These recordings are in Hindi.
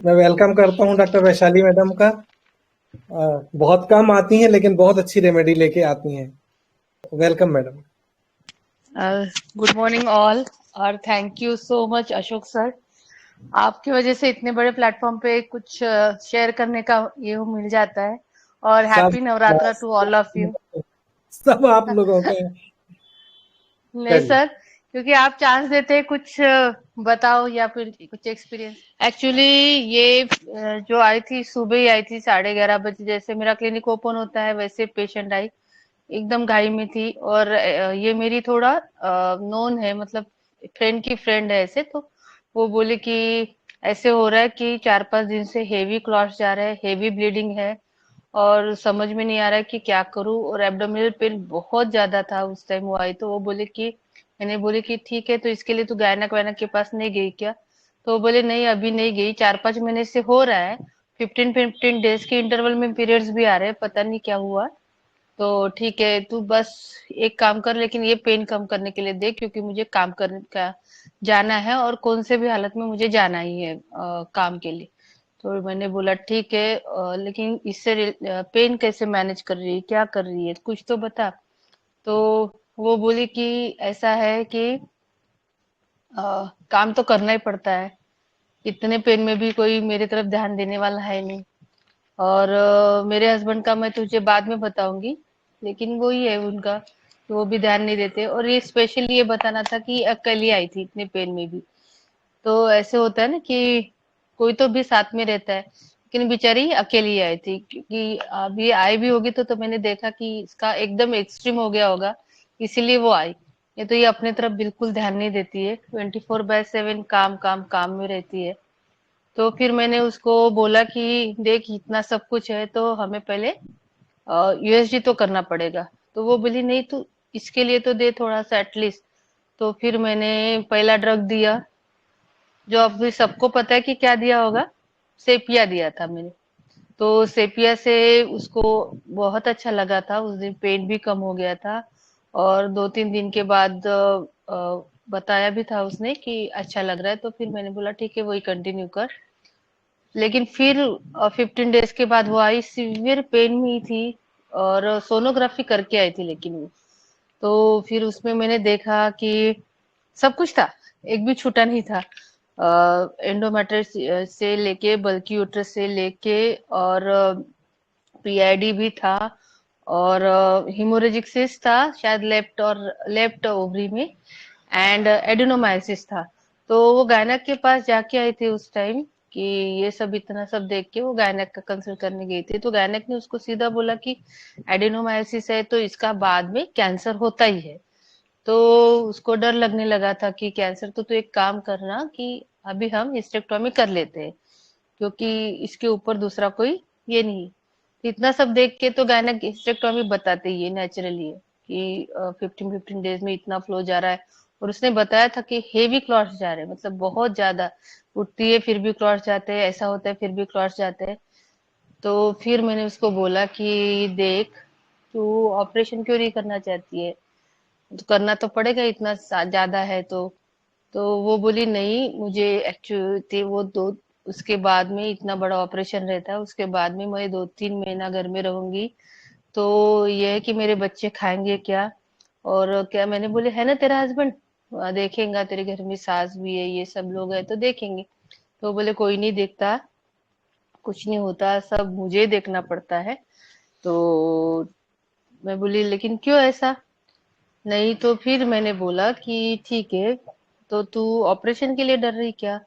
मैं वेलकम करता हूँ डॉक्टर वैशाली मैडम का। बहुत कम आती हैं लेकिन बहुत अच्छी रेमेडी लेके आती हैं। Welcome madam. Good morning all. और thank you so much Ashok sir. आपकी वजह से इतने बड़े प्लेटफॉर्म पे कुछ शेयर करने का ये मिल जाता है। और सब happy Navratra to all of you. सब आप लोगों के हैं। नहीं चलिए। सर, क्योंकि आप चांस देते हैं कुछ बताओ या फिर कुछ एक्सपीरियंस। एक्चुअली ये जो आई थी सुबह ही आई थी 11:30 बजे, जैसे मेरा क्लिनिक ओपन होता है वैसे पेशेंट आई। एकदम घाई में थी और ये मेरी थोड़ा नोन है, मतलब फ्रेंड की फ्रेंड है ऐसे। तो वो बोले कि ऐसे हो रहा है कि 4-5 दिन से हेवी क्लॉट्स जा रहे हैं, हेवी ब्लीडिंग है और समझ में नहीं आ रहा है कि क्या करूं। और एब्डोमिनल पेन बहुत ज्यादा था उस टाइम वो आई। तो वो बोले कि मैंने बोली कि ठीक है, तो इसके लिए तू गायनक वायनक के पास नहीं गई क्या? तो वो बोले नहीं अभी नहीं गई, 4-5 महीने से हो रहा है। 15-15 डेज के इंटरवल में पीरियड्स भी आ रहे हैं, पता नहीं क्या हुआ। तो ठीक है, तू बस एक काम कर, लेकिन ये पेन कम करने के लिए दे, क्योंकि मुझे काम करने का जाना है और कौन से भी हालत में मुझे जाना ही है काम के लिए। तो मैंने बोला ठीक है, लेकिन इससे पेन कैसे मैनेज कर रही है, क्या कर रही है, कुछ तो बता। तो वो बोली कि ऐसा है कि काम तो करना ही पड़ता है, इतने पेन में भी कोई मेरी तरफ ध्यान देने वाला है नहीं। और मेरे हस्बैंड का मैं तुझे बाद में बताऊंगी, लेकिन वो ही है उनका कि वो भी ध्यान नहीं देते। और ये स्पेशली ये बताना था कि अकेली आई थी इतने पेन में भी। तो ऐसे होता है ना कि कोई तो भी साथ में रहता है, लेकिन बेचारी अकेली आई थी, क्योंकि अभी आई भी होगी तो मैंने देखा कि इसका एकदम एक्सट्रीम हो गया होगा, इसीलिए वो आई। ये तो ये अपने तरफ बिल्कुल ध्यान नहीं देती है, 24/7 काम काम काम में रहती है। तो फिर मैंने उसको बोला कि देख इतना सब कुछ है तो हमें पहले यूएसजी तो करना पड़ेगा। तो वो बोली नहीं, तू इसके लिए तो दे थोड़ा सा एटलीस्ट। तो फिर मैंने पहला ड्रग दिया, जो अभी सबको पता है कि क्या दिया होगा, सेपिया दिया था मैंने। तो सेपिया से उसको बहुत अच्छा लगा था, उस दिन पेन भी कम हो गया था। और 2-3 दिन के बाद बताया भी था उसने कि अच्छा लग रहा है। तो फिर मैंने बोला ठीक है वही कंटिन्यू कर। लेकिन फिर 15 डेज के बाद वो आई, सीवियर पेन में ही थी और सोनोग्राफी करके आई थी, लेकिन वो तो फिर उसमें मैंने देखा कि सब कुछ था, एक भी छूटा नहीं था। एंडोमेट्रियस से लेके बल्कि यूट्रस से लेके और पीआईडी भी था और हिमोरेजिक सिस्ट था शायद लेफ्ट ओवरी में, एंड एडिनोमाइसिस था। तो वो गायनक के पास जाके आई थी उस टाइम कि ये सब इतना सब देख के वो गायनक का कंसल्ट करने गई थी। तो गायनक ने उसको सीधा बोला कि एडिनोमाइसिस है तो इसका बाद में कैंसर होता ही है। तो उसको डर लगने लगा था कि कैंसर, तो तू एक काम करना कि अभी हम हिस्टेक्टोमी कर लेते हैं, क्योंकि इसके ऊपर दूसरा कोई ये नहीं। इतना सब देख के तो गायनेक हिस्टेक्टोमी बताते ही है, नेचुरली है कि 15-15 डेज में इतना फ्लो जा रहा है। और उसने बताया था कि हेवी क्लॉट्स जा रहे हैं, मतलब बहुत ज्यादा उठती है फिर भी क्लॉट्स जाते हैं, ऐसा होता है फिर भी क्लॉट्स जाते हैं। तो फिर मैंने उसको बोला कि देख, तू ऑपरेशन क्यों नहीं करना चाहती है, तो करना तो पड़ेगा, इतना ज्यादा है तो वो बोली नहीं, मुझे एक्चुअली वो दो उसके बाद में इतना बड़ा ऑपरेशन रहता है, उसके बाद में मैं 2-3 महीना घर में रहूंगी। तो ये है कि मेरे बच्चे खाएंगे क्या और क्या। मैंने बोले है ना तेरा हस्बैंड, देखेगा, तेरे घर में सास भी है, ये सब लोग है तो देखेंगे। तो बोले कोई नहीं देखता, कुछ नहीं होता, सब मुझे देखना पड़ता है। तो मैं बोली लेकिन क्यों ऐसा? नहीं, तो फिर मैंने बोला कि ठीक है, तो तू ऑपरेशन के लिए डर रही क्या?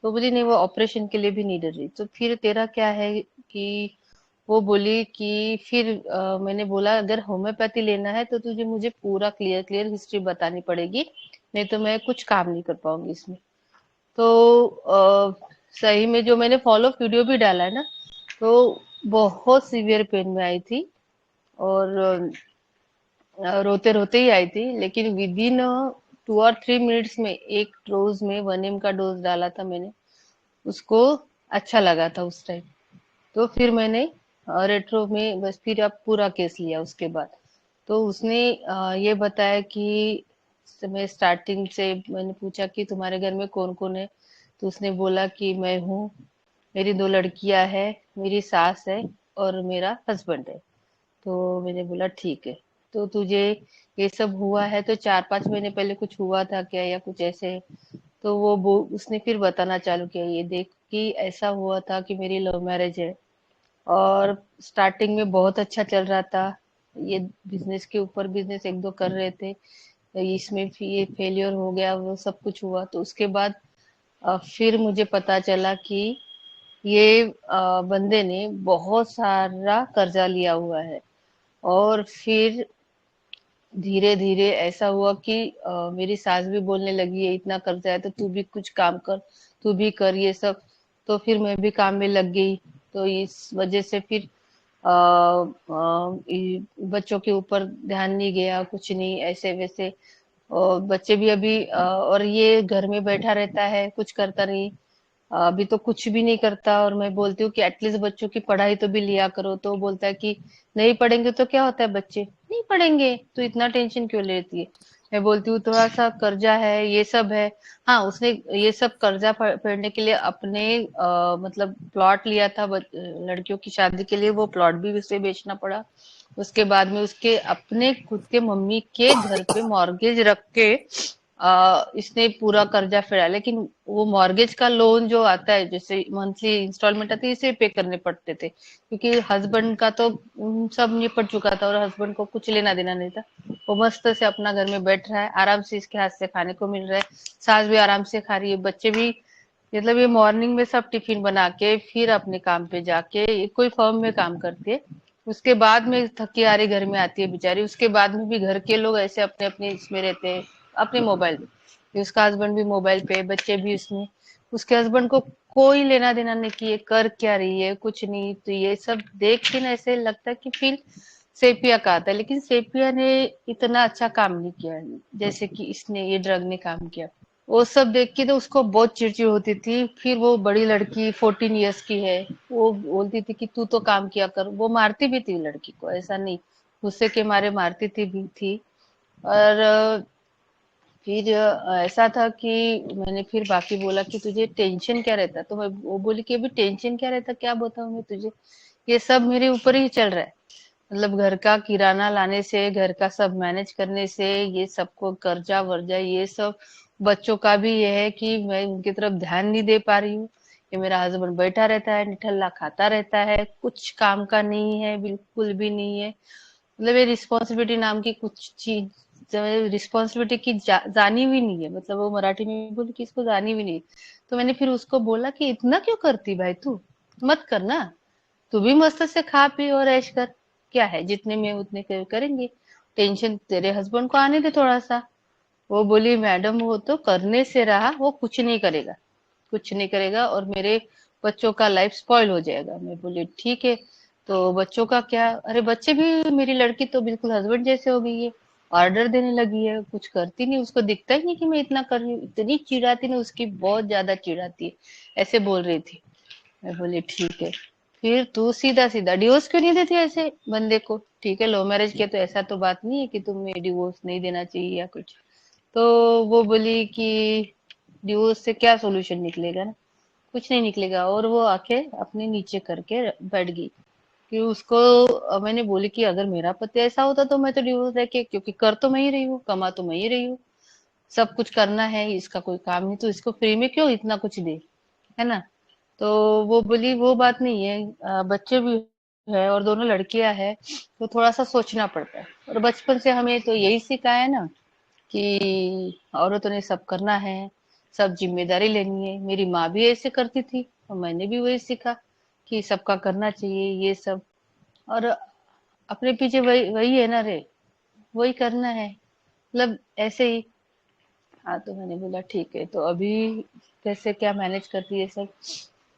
तो बोली नहीं, वो ऑपरेशन के लिए भी नहीं डर रही। तो फिर तेरा क्या है कि वो बोली कि फिर मैंने बोला अगर होम्योपैथी लेना है तो तुझे मुझे पूरा क्लियर क्लियर हिस्ट्री बतानी पड़ेगी, नहीं तो मैं कुछ काम नहीं कर पाऊंगी इसमें। तो सही में जो मैंने फॉलो वीडियो भी डाला है ना, तो बहुत सीवियर पेन में आई थी और रोते रोते ही आई थी। लेकिन विद इन 2 और 3 मिनट्स में एक डोज में 1 ml का डोज डाला था मैंने, उसको अच्छा लगा था उस टाइम। तो फिर मैंने रेट्रो में बस फिर अब पूरा केस लिया उसके बाद। तो उसने ये बताया कि मैं स्टार्टिंग से मैंने पूछा कि तुम्हारे घर में कौन कौन है, तो उसने बोला कि मैं हूँ मेरी 2 लड़कियां हैं, मेरी सास है और मेरा हस्बैंड है। तो मैंने बोला ठीक है। तो तुझे ये सब हुआ है तो 4-5 महीने पहले कुछ हुआ था क्या या कुछ ऐसे? तो वो उसने फिर बताना चालू किया, ये देख कि ऐसा हुआ था कि मेरी लव मैरिज है और स्टार्टिंग में बहुत अच्छा चल रहा था। ये बिजनेस के ऊपर बिजनेस एक दो कर रहे थे, इसमें भी ये फेलियर हो गया, वो सब कुछ हुआ। तो उसके बाद फिर मुझे पता चला कि ये बंदे ने बहुत सारा कर्जा लिया हुआ है। और फिर धीरे धीरे ऐसा हुआ कि मेरी सास भी बोलने लगी है इतना कर्जा है तो तू भी कुछ काम कर, तू भी कर ये सब। तो फिर मैं भी काम में लग गई। तो इस वजह से फिर बच्चों के ऊपर ध्यान नहीं गया, कुछ नहीं ऐसे वैसे। और बच्चे भी अभी और ये घर में बैठा रहता है, कुछ करता नहीं। अभी तो कुछ भी नहीं करता। और मैं बोलती हूँ कि एटलीस्ट बच्चों की पढ़ाई तो भी लिया करो, तो वो बोलता है कि नहीं पढ़ेंगे तो क्या होता है, बच्चे नहीं पढ़ेंगे तो इतना टेंशन क्यों लेती है। मैं बोलती हूँ थोड़ा सा कर्जा है, ये सब है। हाँ, उसने ये सब कर्जा फेडने के लिए अपने मतलब प्लॉट लिया था लड़कियों की शादी के लिए, वो प्लॉट भी उसे बेचना पड़ा। उसके बाद में उसके अपने खुद के मम्मी के घर पे मॉर्गेज रख के इसने पूरा कर्जा फेरा। लेकिन वो मॉर्गेज का लोन जो आता है, जैसे मंथली इंस्टॉलमेंट आती है, इसे पे करने पड़ते थे क्योंकि हस्बैंड का तो सब निपट चुका था और हस्बैंड को कुछ लेना देना नहीं था। वो मस्त से अपना घर में बैठ रहा है, आराम से इसके हाथ से खाने को मिल रहा है, सास भी आराम से खा रही है, बच्चे भी। मतलब ये मॉर्निंग में सब टिफिन बना के फिर अपने काम पे जाके, ये कोई फर्म में काम करती है। उसके बाद में थकी हारी घर में आती है बेचारी, उसके बाद में भी घर के लोग ऐसे अपने अपने इसमें रहते हैं, अपने मोबाइल पे। उसका हस्बैंड भी मोबाइल पे, बच्चे भी उसमें। उसके हस्बैंड को कोई लेना देना नहीं कि ये कर क्या रही है, कुछ नहीं। तो ये सब देख के ना ऐसे लगता है कि फिर सेपिया का आता है। लेकिन सेपिया ने इतना अच्छा काम नहीं किया जैसे कि इसने, ये ड्रग ने काम किया। वो सब देख के तो उसको बहुत चिड़चिड़ होती थी। फिर वो बड़ी लड़की 14 इयर्स की है, वो बोलती थी कि तू तो काम किया कर। वो मारती भी थी लड़की को, ऐसा नहीं, गुस्से के मारे मारती थी भी थी। और फिर ऐसा था कि मैंने फिर बाकी बोला कि तुझे टेंशन क्या रहता है, तो मैं वो बोली कि अभी टेंशन क्या रहता, क्या बताऊं मैं तुझे, ये सब मेरे ऊपर ही चल रहा है। मतलब घर का किराना लाने से, घर का सब मैनेज करने से, ये सबको कर्जा वर्जा ये सब। बच्चों का भी ये है कि मैं उनकी तरफ ध्यान नहीं दे पा रही हूँ। कि मेरा हस्बैंड बैठा रहता है, निठल्ला खाता रहता है, कुछ काम का नहीं है, बिल्कुल भी नहीं है। मतलब ये रिस्पॉन्सिबिलिटी नाम की कुछ चीज, रिस्पॉन्सिबिलिटी की जानी हुई नहीं है। मतलब वो मराठी में बोली कि इसको जानी हुई नहीं। तो मैंने फिर उसको बोला कि इतना क्यों करती भाई तू, मत करना। तू भी मस्त से खा पी और ऐश कर, क्या है, जितने में उतने करेंगे। टेंशन तेरे हस्बैंड को आने दे थोड़ा सा। वो बोली मैडम वो तो करने से रहा, वो कुछ नहीं करेगा, कुछ नहीं करेगा और मेरे बच्चों का लाइफ स्पॉइल हो जाएगा। मैं बोली ठीक है। तो बच्चों का क्या, अरे बच्चे भी, मेरी लड़की तो बिल्कुल हस्बैंड जैसे हो गई है, ऑर्डर देने लगी है, कुछ करती नहीं, उसको दिखता ही नहीं कि मैं इतना कर रही हूँ। इतनी चिढ़ाती ना, उसकी बहुत ज्यादा चिढ़ाती है, ऐसे बोल रही थी। मैं बोली ठीक है। फिर तू सीधा सीधा डिवोर्स क्यों नहीं देती ऐसे बंदे को, ठीक है लव मैरिज किया तो ऐसा तो बात नहीं है कि तुम्हें डिवोर्स नहीं देना चाहिए या कुछ। तो वो बोली कि डिवोर्स से क्या सोल्यूशन निकलेगा ना, कुछ नहीं निकलेगा। और वो आके अपने नीचे करके बैठ गई। कि उसको मैंने बोली कि अगर मेरा पति ऐसा होता तो मैं तो डिवोर्स देके, क्योंकि कर तो मैं ही रही हूँ, कमा तो मैं ही रही हूँ, सब कुछ करना है, इसका कोई काम नहीं तो इसको फ्री में क्यों इतना कुछ दे, है ना। तो वो बोली वो बात नहीं है, बच्चे भी है और दोनों लड़कियां हैं, तो थोड़ा सा सोचना पड़ता है। और बचपन से हमें तो यही सिखाया है ना कि औरतों ने सब करना है, सब जिम्मेदारी लेनी है। मेरी माँ भी ऐसे करती थी और मैंने भी वही सीखा कि सबका करना चाहिए ये सब। और अपने पीछे वही वही है ना रे, वही करना है, मतलब ऐसे ही। हाँ, तो मैंने बोला ठीक है, तो अभी कैसे क्या मैनेज करती है सब।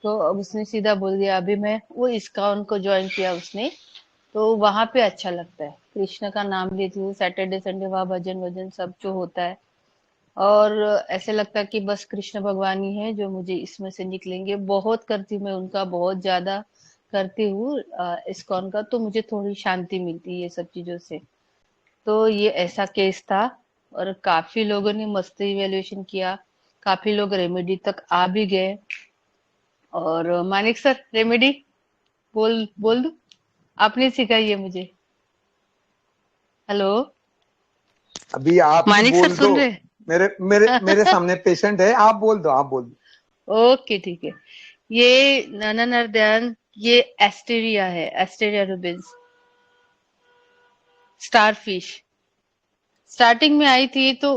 तो अब उसने सीधा बोल दिया, अभी मैं वो इस्कॉन को ज्वाइन किया उसने। तो वहां पे अच्छा लगता है, कृष्ण का नाम लेती हूँ, सैटरडे संडे वहाँ भजन वजन सब जो होता है। और ऐसे लगता है कि बस कृष्ण भगवान ही है जो मुझे इसमें से निकलेंगे। बहुत करती हूँ मैं उनका, बहुत ज्यादा करती हूँ इस्कॉन का, तो मुझे थोड़ी शांति मिलती है ये सब चीजों से। तो ये ऐसा केस था। और काफी लोगों ने मस्त इवेल्युएशन किया, काफी लोग रेमेडी तक आ भी गए। और मानिक सर रेमेडी बोल बोल दो, आपने सिखाई है मुझे। हेलो अभी आप ही मानिक सर बोल दो। सुन रहे? मेरे मेरे मेरे सामने पेशेंट है, आप बोल दो, आप बोल दो। ओके ठीक है। ये नाना नरदयान, ये एस्टेरिया है, एस्टेरिया रूबिन्स स्टारफिश। स्टार्टिंग में आई थी तो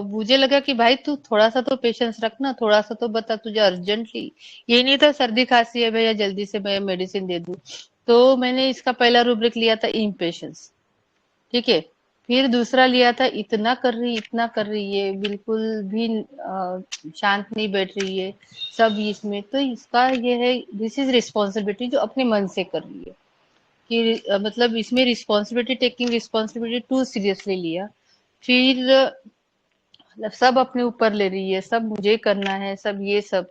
मुझे लगा कि भाई तू थोड़ा सा तो पेशेंस रखना, थोड़ा सा तो बता, तुझे अर्जेंटली ये नहीं था सर्दी खांसी है भैया जल्दी से मैं मेडिसिन दे दूं। तो मैंने इसका पहला रूब्रिक लिया था इम्पेशंस, ठीक है। फिर दूसरा लिया था इतना कर रही, इतना कर रही है, बिल्कुल भी शांत नहीं बैठ रही है, सब इसमें तो इसका ये है, दिस इज रिस्पॉन्सिबिलिटी जो अपने मन से कर रही है कि मतलब इसमें responsibility, taking responsibility too seriously लिया। फिर मतलब सब अपने ऊपर ले रही है, सब मुझे करना है, सब ये सब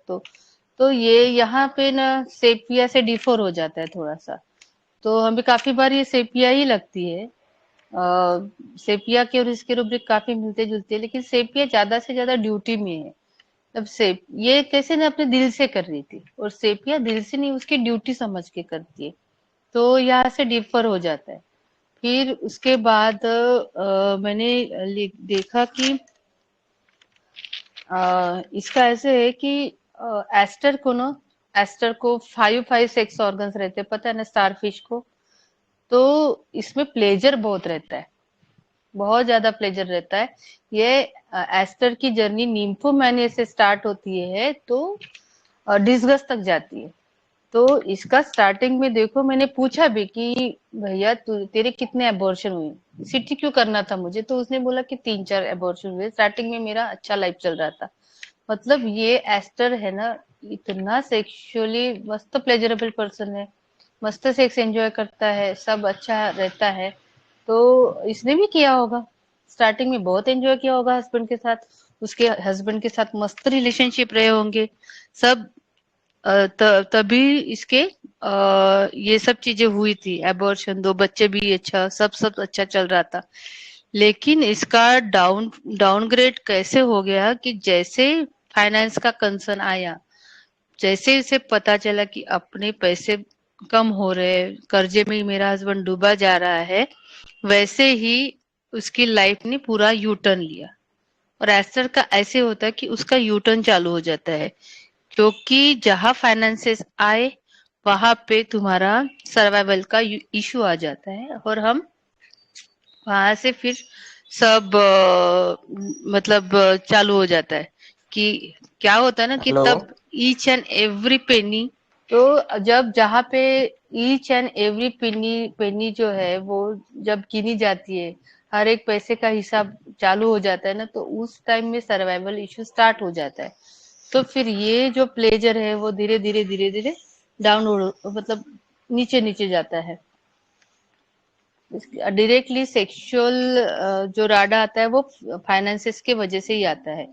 तो ये यहाँ पे ना सेपिया से डिफर हो जाता है थोड़ा सा। तो हमें काफी बार ये सेपिया ही लगती है। सेपिया के और इसके रूब्रिक काफी मिलते जुलते हैं, लेकिन सेपिया ज्यादा से ज्यादा ड्यूटी में है। अब सेप ये कैसे ना अपने दिल से कर रही थी, और सेपिया दिल से नहीं उसकी ड्यूटी समझ के करती है। तो यहाँ से डिफर हो जाता है। फिर उसके बाद मैंने देखा कि इसका ऐसे है कि एस्टर को ना, एस्टर को फाइव फाइव सेक्स ऑर्गन्स रहते हैं, पता है ना स्टारफिश को। तो इसमें प्लेजर बहुत रहता है, बहुत ज्यादा प्लेजर रहता है। ये एस्टर की जर्नी निम्फोमानिया से स्टार्ट होती है तो डिसगस तक जाती है। तो इसका स्टार्टिंग में देखो, मैंने पूछा भी कि भैया तू तेरे कितने अबॉर्शन हुए, सिटी क्यों करना था मुझे, तो उसने बोला कि 3-4 अबॉर्शन हुए। स्टार्टिंग में मेरा अच्छा लाइफ चल रहा था। मतलब ये एस्टर है ना, इतना सेक्सुअली मस्त प्लेजरेबल पर्सन है, मस्त सेक्स एंजॉय करता है, सब अच्छा रहता है। तो इसने भी किया होगा, स्टार्टिंग में बहुत एंजॉय किया होगा हस्बैंड के साथ, उसके हस्बैंड के साथ मस्त रिलेशनशिप रहे होंगे सब। तभी इसके ये सब चीजें हुई थी, एबॉर्शन, 2 बच्चे भी, अच्छा सब सब अच्छा चल रहा था। लेकिन इसका डाउनग्रेड कैसे हो गया कि जैसे फाइनेंस का कंसर्न आया, जैसे इसे पता चला कि अपने पैसे कम हो रहे, कर्जे में ही मेरा हस्बैंड डूबा जा रहा है, वैसे ही उसकी लाइफ ने पूरा यू टर्न लिया। और एस्टर का ऐसे होता है कि उसका यू टर्न चालू हो जाता है, क्योंकि जहां फाइनेंसेस आए वहां पे तुम्हारा सर्वाइवल का इशू आ जाता है, और हम वहां से फिर सब मतलब चालू हो जाता है कि क्या होता है ना कि हेलो। तब ईच एंड एवरी पेनी, तो जब जहाँ पे ईच एंड एवरी पेनी पेनी जो है वो जब गिनी जाती है, हर एक पैसे का हिसाब चालू हो जाता है ना, तो उस टाइम में सर्वाइवल इशू स्टार्ट हो जाता है। तो फिर ये जो प्लेजर है वो धीरे धीरे धीरे धीरे डाउन, मतलब नीचे नीचे जाता है। डायरेक्टली सेक्सुअल जो राडा आता है वो फाइनेंसेस के वजह से ही आता है।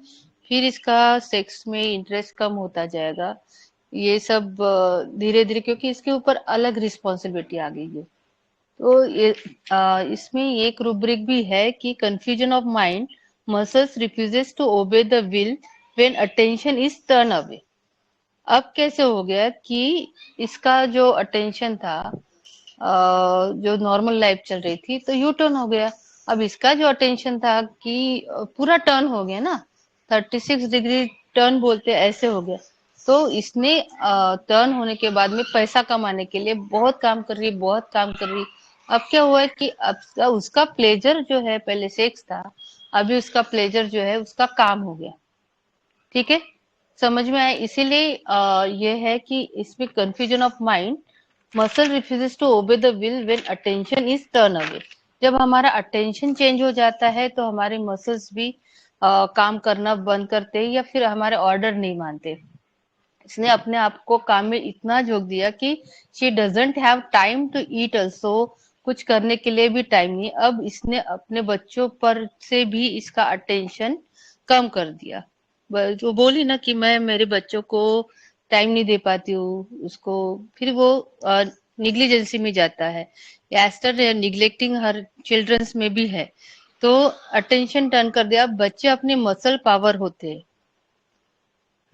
फिर इसका सेक्स में इंटरेस्ट कम होता जाएगा, ये सब धीरे धीरे, क्योंकि इसके ऊपर अलग रिस्पॉन्सिबिलिटी आ गई है। तो ये इसमें एक रूब्रिक भी है कि confusion of mind, muscles refuses to obey the will when attention is turn away. अब कैसे हो गया कि इसका जो अटेंशन था, जो नॉर्मल लाइफ चल रही थी तो यू टर्न हो गया। अब इसका जो अटेंशन था कि पूरा टर्न हो गया ना, 36 डिग्री टर्न बोलते हैं, ऐसे हो गया। तो इसने टर्न होने के बाद में पैसा कमाने के लिए बहुत काम कर रही, बहुत काम कर रही। अब क्या हुआ है कि अब उसका प्लेजर जो है, पहले सेक्स था, अभी उसका प्लेजर जो है उसका काम हो गया। ठीक है, समझ में आया? इसीलिए ये है कि इसमें confusion of mind, muscle refuses to obey the will when attention is turn away. जब हमारा अटेंशन चेंज हो जाता है तो हमारे मसल्स भी काम करना बंद करते हैं, या फिर हमारे ऑर्डर नहीं मानते। इसने अपने आप को काम में इतना झोंक दिया कि she doesn't have time to eat also, कुछ करने के लिए भी टाइम नहीं। अब इसने अपने बच्चों पर से भी इसका अटेंशन कम कर दिया। जो बोली ना कि मैं मेरे बच्चों को टाइम नहीं दे पाती हूँ उसको, फिर वो निग्लिजेंसी में जाता है। एस्टर निग्लेक्टिंग हर चिल्ड्रंस में भी है। तो अटेंशन टर्न कर दिया। अब बच्चे अपने मसल पावर होते हैं,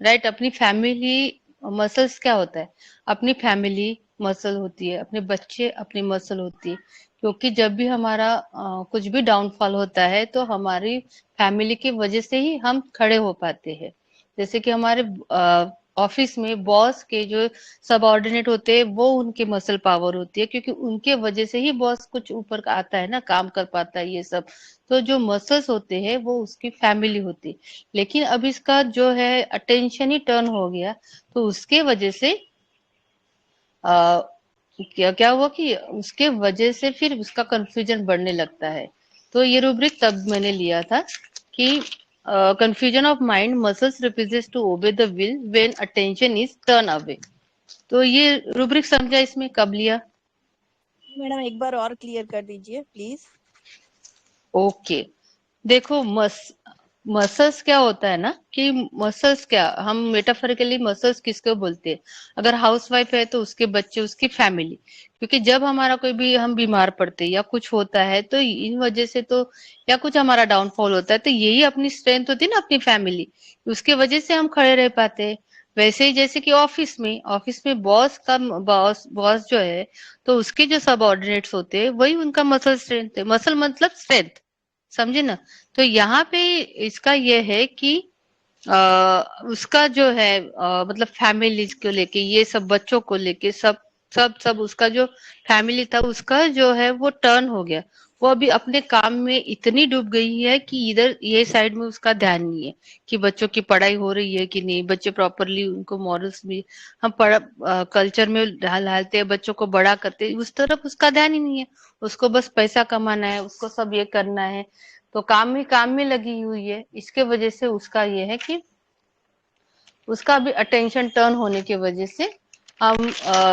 राइट, अपनी फैमिली मसल्स क्या होता है, अपनी फैमिली मसल होती है, अपने बच्चे अपनी मसल होती है। क्योंकि जब भी हमारा कुछ भी डाउनफॉल होता है तो हमारी फैमिली की वजह से ही हम खड़े हो पाते हैं। जैसे कि हमारे ऑफिस में बॉस के जो सबऑर्डिनेट होते हैं वो उनके मसल पावर होती है, क्योंकि उनके वजह से ही बॉस कुछ ऊपर का आता है ना, काम कर पाता है ये सब। तो जो मसल्स होते हैं वो उसकी फैमिली होती है। लेकिन अब इसका जो है अटेंशन ही टर्न हो गया, तो उसके वजह से आ, क्या क्या हुआ कि उसके वजह से फिर उसका कंफ्यूजन बढ़ने लगता है। तो ये रूब्रिक तब मैंने लिया था कि confusion of mind muscles refuses to obey the will when attention is turn away. तो ये रूब्रिक समझा इसमें कब लिया? मैडम एक बार और क्लियर कर दीजिए प्लीज। ओके, देखो मसल्स क्या होता है ना कि मसल्स क्या, हम मेटाफोरिकली मसल्स किसको बोलते हैं? अगर हाउसवाइफ है तो उसके बच्चे, उसकी फैमिली। क्योंकि जब हमारा कोई भी हम बीमार पड़ते हैं या कुछ होता है तो इन वजह से तो, या कुछ हमारा डाउनफॉल होता है तो यही अपनी स्ट्रेंथ होती है ना, अपनी फैमिली। उसके वजह से हम खड़े रह पाते हैं। वैसे ही जैसे कि ऑफिस में बॉस का बॉस बॉस जो है, तो उसके जो सबऑर्डिनेट्स होते हैं वही उनका मसल स्ट्रेंथ है। मसल मतलब स्ट्रेंथ, समझे ना? तो यहाँ पे इसका ये है कि उसका जो है मतलब फैमिली को लेके, ये सब बच्चों को लेके, सब सब सब उसका जो फैमिली था उसका जो है वो टर्न हो गया। वो अभी अपने काम में इतनी डूब गई है कि इधर ये साइड में उसका ध्यान नहीं है कि बच्चों की पढ़ाई हो रही है कि नहीं, बच्चे प्रॉपरली उनको मॉरल्स भी हम पढ़ कल्चर में ढालते हैं, बच्चों को बड़ा करते हैं, उस तरफ उसका ध्यान ही नहीं है। उसको बस पैसा कमाना है, उसको सब ये करना है। तो काम में लगी हुई है। इसके वजह से उसका ये है कि उसका भी अटेंशन टर्न होने की वजह से हम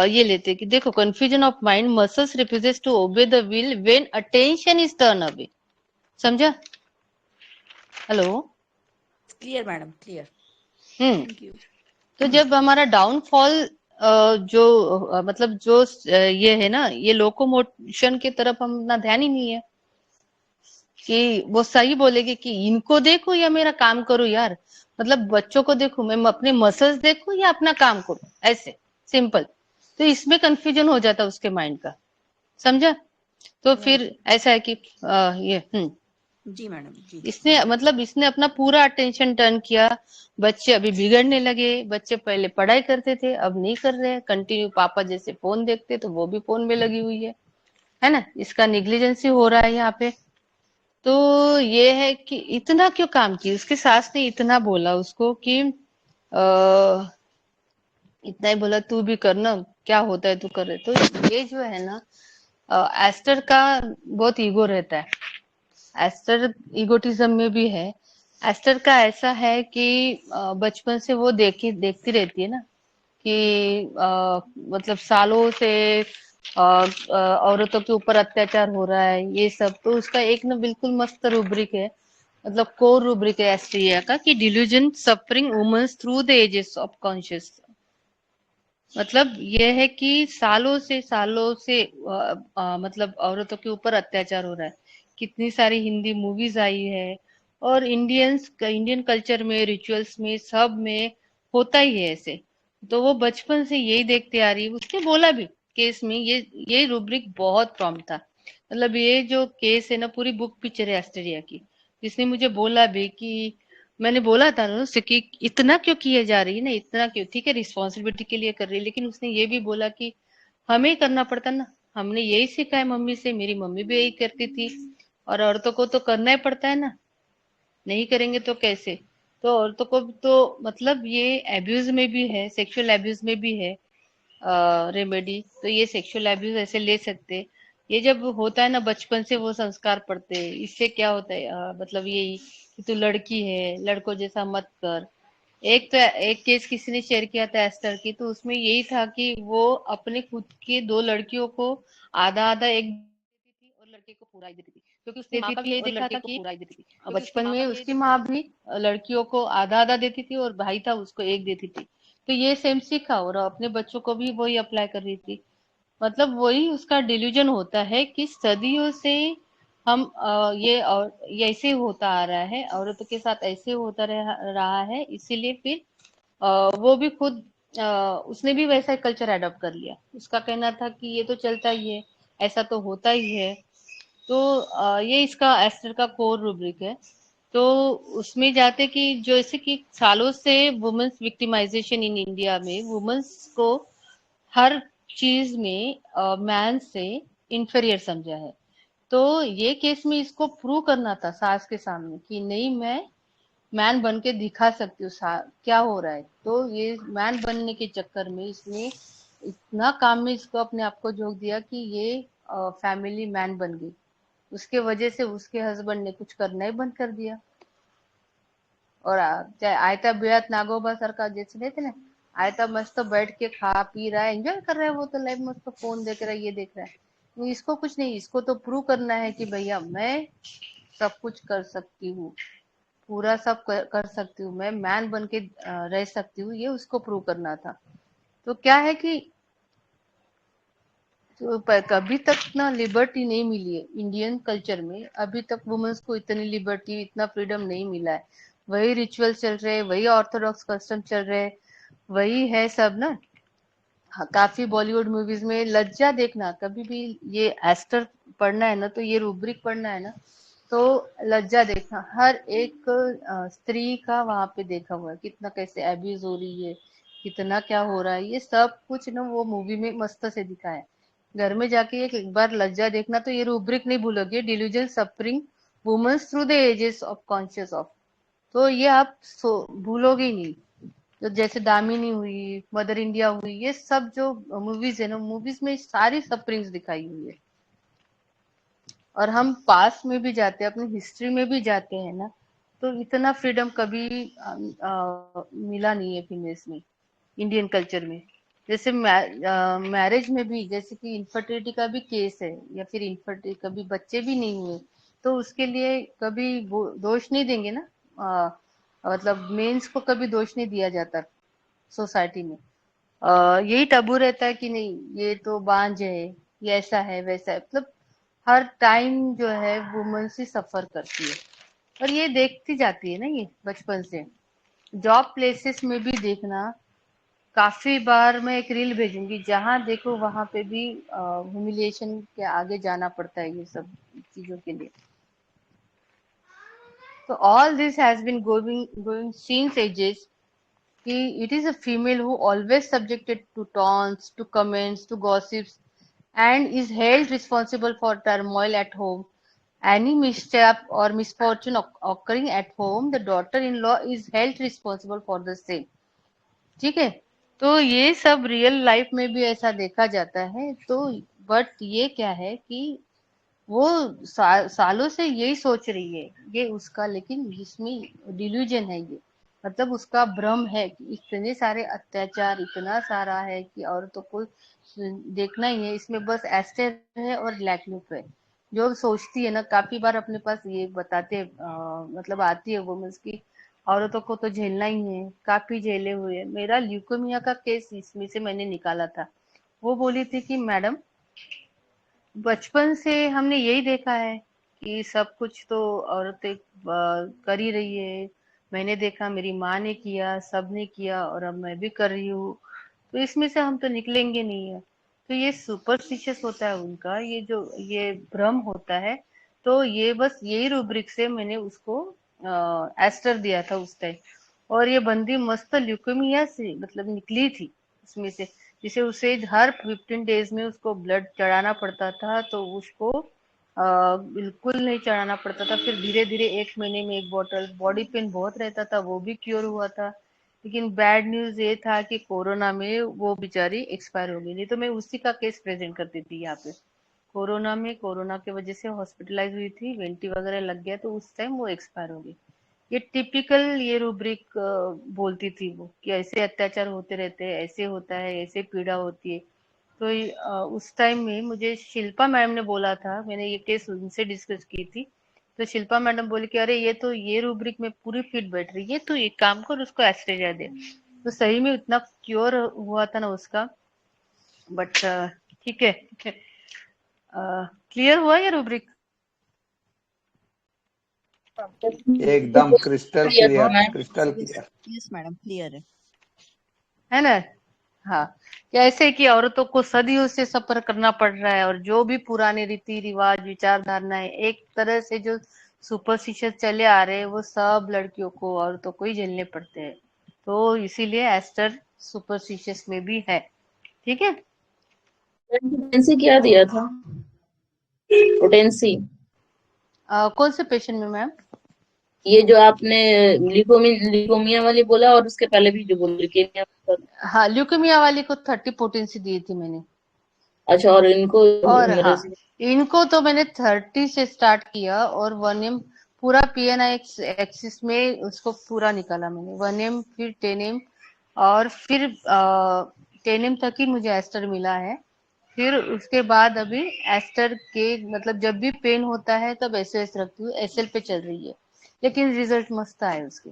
ये लेते हैं कि देखो, confusion of mind muscles refuses to obey the will when attention is turn away. समझा? Hello? Clear madam clear. Hmm. Thank you. तो जब हमारा डाउनफॉल जो मतलब जो ये है ना, ये लोकोमोशन की तरफ हम ना ध्यान ही नहीं है कि वो सही बोलेगी कि इनको देखो या मेरा काम करो यार। मतलब बच्चों को देखो, मैं अपने मसल्स देखूं या अपना काम करूं, ऐसे सिंपल। तो इसमें कंफ्यूजन हो जाता है उसके माइंड का। समझा? तो फिर ऐसा है कि ये जी मैडम जी इसने मतलब इसने अपना पूरा अटेंशन टर्न किया। बच्चे अभी बिगड़ने लगे। बच्चे पहले पढ़ाई करते थे, अब नहीं कर रहे हैं, कंटिन्यू पापा जैसे फोन देखते तो वो भी फोन में लगी हुई है ना? इसका निग्लिजेंसी हो रहा है यहाँ पे। तो ये है कि इतना क्यों काम की, उसके सास ने इतना बोला उसको कि इतना ही बोला, तू भी करना, क्या होता है तू कर रहे। तो ये जो है ना, एस्टर का बहुत ईगो रहता है। एस्टर ईगोटिज्म में भी है। एस्टर का ऐसा है कि बचपन से वो देखती रहती है ना कि मतलब सालों से औरतों के ऊपर अत्याचार हो रहा है, ये सब। तो उसका एक ना बिल्कुल मस्त रूब्रिक है, मतलब कोर रूब्रिक है एस्ट्रिया का, कि delusion suffering women's through the ages of conscious. मतलब ये है कि सालों से मतलब औरतों के ऊपर अत्याचार हो रहा है। कितनी सारी हिंदी मूवीज आई है, और इंडियन कल्चर में, रिचुअल्स में, सब में होता ही है ऐसे। तो वो बचपन से यही देखते आ रही है। उसने बोला भी केस में, ये रूब्रिक बहुत प्रॉम्प्ट था। मतलब ये जो केस है ना, पूरी बुक पिक्चर है ऑस्ट्रेलिया की। जिसने मुझे बोला भी कि मैंने बोला था ना उससे कि इतना क्यों किए जा रही है ना, इतना क्यों, ठीक है रिस्पॉन्सिबिलिटी के लिए कर रही है, लेकिन उसने ये भी बोला कि हमें करना पड़ता ना। हमने यही सीखा है मम्मी से, मेरी मम्मी भी यही करती थी, और औरतों को तो करना ही पड़ता है ना, नहीं करेंगे तो कैसे? तो औरतों को तो मतलब ये एब्यूज में भी है, सेक्सुअल एब्यूज में भी है रेमेडी। तो ये सेक्सुअल एब्यूज ऐसे ले सकते। ये जब होता है ना, बचपन से वो संस्कार पड़ते हैं, इससे क्या होता है मतलब यही कि तू लड़की है, लड़कों जैसा मत कर। एक केस किसी ने शेयर किया था एस्टर की, तो उसमें यही था कि वो अपने खुद की दो लड़कियों को आधा आधा एक देती थी और लड़के को पूरा ही देती थी, क्योंकि उसने माँ का भी यही देखा था कि बचपन में उसकी माँ भी लड़कियों को आधा आधा देती थी और भाई था उसको एक देती थी। तो ये सेम सीखा और अपने बच्चों को भी वही अप्लाई कर रही थी। मतलब वही उसका डिल्यूजन होता है कि सदियों से हम ये ऐसे होता आ रहा है, औरतों के साथ ऐसे होता रहा है, इसीलिए फिर वो भी खुद उसने भी वैसा ही कल्चर अडॉप्ट कर लिया। उसका कहना था कि ये तो चलता ही है, ऐसा तो होता ही है। तो ये इसका एस्टर का कोर रूब्रिक है। तो उसमें जाते कि जैसे कि सालों से वुमेन्स विक्टिमाइजेशन इन इंडिया में वुमेन्स को हर चीज में मैन से इंफीरियर समझा है। तो ये केस में इसको प्रूव करना था सास के सामने कि नहीं, मैं मैन बन के दिखा सकती हूँ क्या हो रहा है। तो ये मैन बनने के चक्कर में इसने इतना काम में इसको अपने आप को झोंक दिया कि ये फैमिली मैन बन गई। उसके वजह से उसके हस्बैंड ने कुछ करना ही बंद कर दिया। और चाहे आयता बिळात नागोबा सारखा जैसे रहते ना, आयता मस्त बैठ के खा पी रहा है, एंजॉय कर रहा है, वो तो लाइफ मस्त फोन देख रहा है, ये देख रहा है। तो इसको कुछ नहीं, इसको तो प्रूव करना है कि भैया मैं सब कुछ कर सकती हूँ, पूरा सब कर सकती हूँ, मैं मैन बन के रह सकती हूँ, ये उसको प्रूव करना था। तो क्या है कि तो कभी तक ना लिबर्टी नहीं मिली है इंडियन कल्चर में, अभी तक वुमेन्स को इतनी लिबर्टी, इतना फ्रीडम नहीं मिला है। वही रिचुअल चल रहे हैं, वही ऑर्थोडॉक्स कस्टम चल रहे हैं, वही है सब ना। हाँ, काफी बॉलीवुड मूवीज में लज्जा देखना, कभी भी ये एस्टर पढ़ना है ना, तो ये रूब्रिक पढ़ना है ना, तो लज्जा देखना हर एक स्त्री का वहां पे देखा हुआ है, कितना कैसे एब्यूज हो रही है, कितना क्या हो रहा है, ये सब कुछ ना वो मूवी में मस्त से दिखा है। घर में जाके एक बार लज्जा देखना, तो ये रूब्रिक नहीं भूलोगे, delusion suffering women's through the ages of conscious of. तो ये आप भूलोगे ही नहीं। तो जैसे दामिनी हुई, मदर इंडिया हुई, ये सब जो मूवीज है ना, मूवीज में सारी सफरिंग्स दिखाई हुई है। और हम पास्ट में भी जाते हैं, अपनी हिस्ट्री में भी जाते हैं ना, तो इतना फ्रीडम कभी मिला नहीं है फीमेल्स में इंडियन कल्चर में। जैसे मैरिज में भी, जैसे कि इनफर्टिलिटी का भी केस है, या फिर इनफर्टिलिटी कभी बच्चे भी नहीं हुए, तो उसके लिए कभी दोष नहीं देंगे ना। मतलब मेंस को कभी दोष नहीं दिया जाता सोसाइटी में। यही टबू रहता है कि नहीं, ये तो बांझ है, ये ऐसा है वैसा है, मतलब हर टाइम जो है वुमन ही सफर करती है। और ये देखती जाती है ना, ये बचपन से। जॉब प्लेसेस में भी देखना, काफी बार मैं एक रील भेजूंगी, जहां देखो वहां पे भी ह्यूमिलिएशन के आगे जाना पड़ता है ये सब चीजों के लिए। तो all this has been going since ages कि it is a female who always subjected to taunts, to comments, to gossips, and is held responsible for turmoil at home. Any misstep or misfortune occurring at home, the daughter-in-law is held responsible for the same. ठीक है। तो ये सब रियल लाइफ में भी ऐसा देखा जाता है। तो बट ये क्या है कि वो सालों से यही सोच रही है, ये उसका, लेकिन इसमें डिल्यूजन है ये, मतलब उसका भ्रम है कि इतने सारे अत्याचार, इतना सारा है कि औरतों को देखना ही है, इसमें बस एस्टर है और लैकलुक है। जो सोचती है ना, काफी बार अपने पास ये बताते मतलब आती है वुमेन्स की, औरतों को तो झेलना ही है, काफी झेले हुए हैं। मेरा ल्यूकेमिया का केस इसमें से मैंने निकाला था। वो बोली थी कि मैडम, बचपन से हमने यही देखा है कि सब कुछ तो औरतें कर ही रही है। मैंने देखा, मेरी माँ ने किया, सबने किया, और अब मैं भी कर रही हूँ, तो इसमें से हम तो निकलेंगे नहीं है। तो ये सुपरस्टिशियस होता है उनका, ये जो ये भ्रम होता है। तो ये बस यही रूब्रिक से मैंने उसको एस्टर दिया था उस टाइम। और ये बंदी मस्त ल्यूकेमिया से मतलब निकली थी इसमें से। जिसे उसे हर 15 डेज में उसको ब्लड चढ़ाना पड़ता था, तो उसको बिल्कुल नहीं चढ़ाना पड़ता था। फिर धीरे धीरे 1 महीने में 1 बॉटल, बॉडी पेन बहुत रहता था, वो भी क्योर हुआ था। लेकिन बैड न्यूज ये था कि कोरोना में वो बेचारी एक्सपायर हो गई। नहीं तो मैं उसी का केस प्रेजेंट करती थी यहाँ पे। कोरोना में, कोरोना की वजह से हॉस्पिटलाइज हुई थी, वेंटी वगैरह लग गया, तो उस टाइम वो एक्सपायर हो गई। ये टिपिकल ये रूब्रिक बोलती थी वो, कि ऐसे अत्याचार होते रहते हैं, ऐसे होता है, ऐसे पीड़ा होती है। तो उस टाइम में मुझे शिल्पा मैडम ने बोला था, मैंने ये केस उनसे डिस्कस की थी। तो शिल्पा मैडम बोली कि अरे ये तो ये रूब्रिक में पूरी फिट बैठ रही है, तो एक काम कर, उसको एस्ट्रेजा दे। तो सही में इतना क्योर हुआ था ना उसका। बट ठीक है, ठीक है। क्लियर हुआ ये रूब्रिक? एकदम क्रिस्टल हाँ clear, ma'am, crystal yes clear. Yes madam, clear है। है ना? हाँ, कैसे कि औरतों को सदियों से सफर करना पड़ रहा है, और जो भी पुराने रीति रिवाज विचारधारणाएं एक तरह से जो सुपरस्टिशियस चले आ रहे हैं, वो सब लड़कियों को औरतों को ही झेलने पड़ते हैं। तो इसीलिए एस्टर सुपरस्टिशियस में भी है। ठीक है। पोटेंसी क्या दिया था? पोटेंसी कौन से पेशेंट में मैम? ये जो आपने लिकोमिया वाली बोला, और उसके पहले भी जो बोल ल्यूकेमिया। हाँ, ल्यूकेमिया वाली को 30 पोटेंसी दी थी मैंने। अच्छा, और इनको और हाँ, ह्यूमरस? इनको तो मैंने 30 से स्टार्ट किया, और 1M पूरा PNI एक्सिस में उसको पूरा निकाला मैंने। 1M, फिर 10M, और फिर 10M तक ही मुझे एस्टर मिला है। फिर उसके बाद अभी एस्टर के मतलब जब भी पेन होता है तब SOS रखती हूँ, SL पे चल रही है, लेकिन रिजल्ट मस्त आए उसके।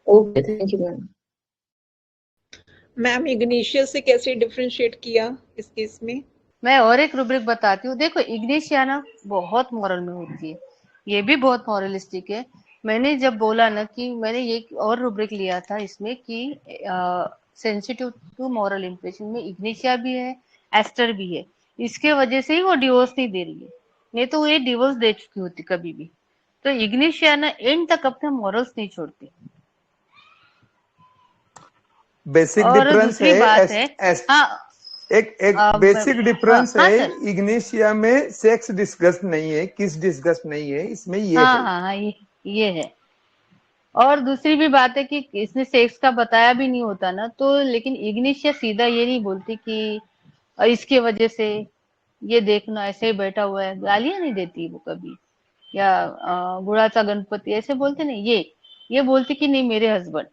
Okay, thank you ma'am. Ma'am igneous से कैसे डिफरेंशिएट किया इस केस में? मैं और एक रूब्रिक बताती हूँ। देखो, इग्निशिया ना बहुत मॉरल में होती है, ये भी बहुत मॉरलिस्टिक है। मैंने जब बोला ना कि मैंने ये और रूब्रिक लिया था इसमें कि सेंसिटिव टू मॉरल इम्प्रेशन में इग्निशिया भी है, एस्टर भी है। इसके वजह से ही वो डिवोर्स नहीं दे रही है, नहीं तो वो ये डिवोर्स दे चुकी होती कभी भी। तो इग्निशिया ना एंड तक अपने मॉरल्स नहीं छोड़ती। बेसिक और डिफरेंस दूसरी है बात है, हाँ, एक बेसिक हाँ डिफरेंस हाँ है। सर, इग्निशिया में सेक्स डिस्कस नहीं है, किस डिस्कस नहीं है, इसमें ये हाँ है। हाँ हाँ, ये है। और दूसरी भी बात है कि इसने सेक्स का बताया भी नहीं होता ना, तो लेकिन इग्निशिया सीधा ये नहीं बोलती कि इसके वजह से ये देखना ऐसे ही बैठा हुआ है, गालियां नहीं देती वो कभी, या गुड़ाचा गणपति ऐसे बोलते नहीं, ये बोलती कि नहीं मेरे हस्बैंड,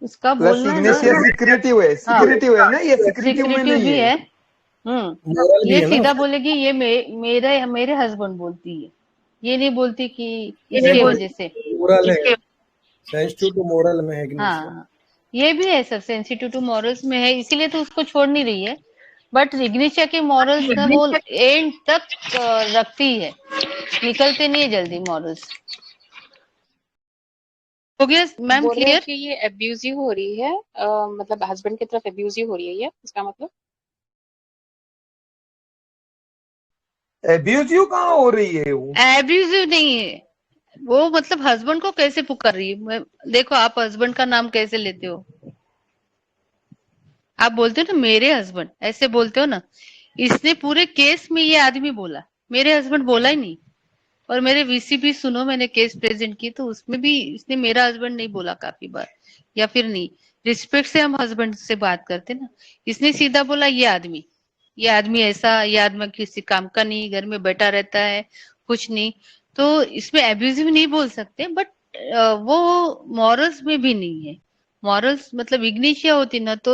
उसका प्लस बोलना ना। इग्निशिया सिक्रेटिव है, हाँ, सिक्रेटिव है ना, ये सिक्रेटिव में सिक्रेटिव नहीं भी है। है। मॉरल भी ये है ना सीधा उसका। बोलेगी ये मेरे मेरे हस्बैंड बोलती है, ये नहीं बोलती कि नहीं इसके वो वजह से। मोरल है, सेंसिटिव टू मोरल में है इग्निशिया। हाँ, ये भी है सर, सेंसिटिव टू मॉरल्स में है, इसीलिए तो उसको छोड़ नहीं रही है। बट इग्निशिया के मॉरल्स ना वो एंड तक रखती है, निकलते नहीं है जल्दी मॉरल्स। हो गया मैम बोल रहे हैं क्लियर? कि ये अब्यूजिव हो रही है, मतलब हस्बैंड की तरफ अब्यूजिव हो रही है, ये इसका मतलब? एब्यूजिव कहाँ हो रही है वो? एब्यूजिव नहीं है वो, मतलब हस्बैंड को कैसे पुकार रही है। देखो, आप हस्बैंड का नाम कैसे लेते हो, आप बोलते हो ना मेरे हस्बैंड, ऐसे बोलते हो ना। इसने पूरे केस में ये आदमी बोला, मेरे हस्बैंड बोला ही नहीं। और मेरे VC भी सुनो, मैंने केस प्रेजेंट की तो उसमें भी इसने मेरा हस्बैंड नहीं बोला काफी बार, या फिर नहीं, रिस्पेक्ट से हम हस्बैंड से बात करते ना। इसने सीधा बोला ये आदमी ऐसा, ये आदमी किसी काम का नहीं, घर में बैठा रहता है, कुछ नहीं। तो इसमें एब्यूजिव नहीं बोल सकते, बट वो मॉरल्स में भी नहीं है। मॉरल्स मतलब इग्निशिया होती ना तो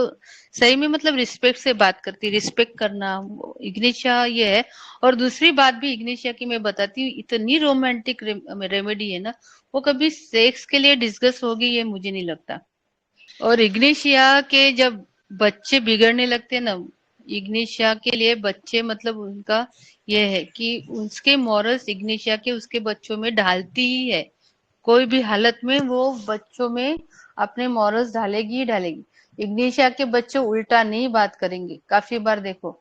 सही में मतलब रिस्पेक्ट से बात करती, रिस्पेक्ट करना, इग्निशिया ये है। और दूसरी बात भी इग्निशिया की मैं बताती हूँ, इतनी रोमांटिक रेमेडी है ना, वो कभी सेक्स के लिए डिस्कस होगी ये मुझे नहीं लगता। और इग्निशिया के जब बच्चे बिगड़ने लगते हैं ना, इग्निशिया के लिए बच्चे मतलब उनका ये है कि उसके मॉरल्स इग्निशिया के उसके बच्चों में ढालती ही है। कोई भी हालत में वो बच्चों में अपने मॉरल्स ढालेगी ही ढालेगी। इग्निशिया के बच्चे उल्टा नहीं बात करेंगे, काफी बार देखो,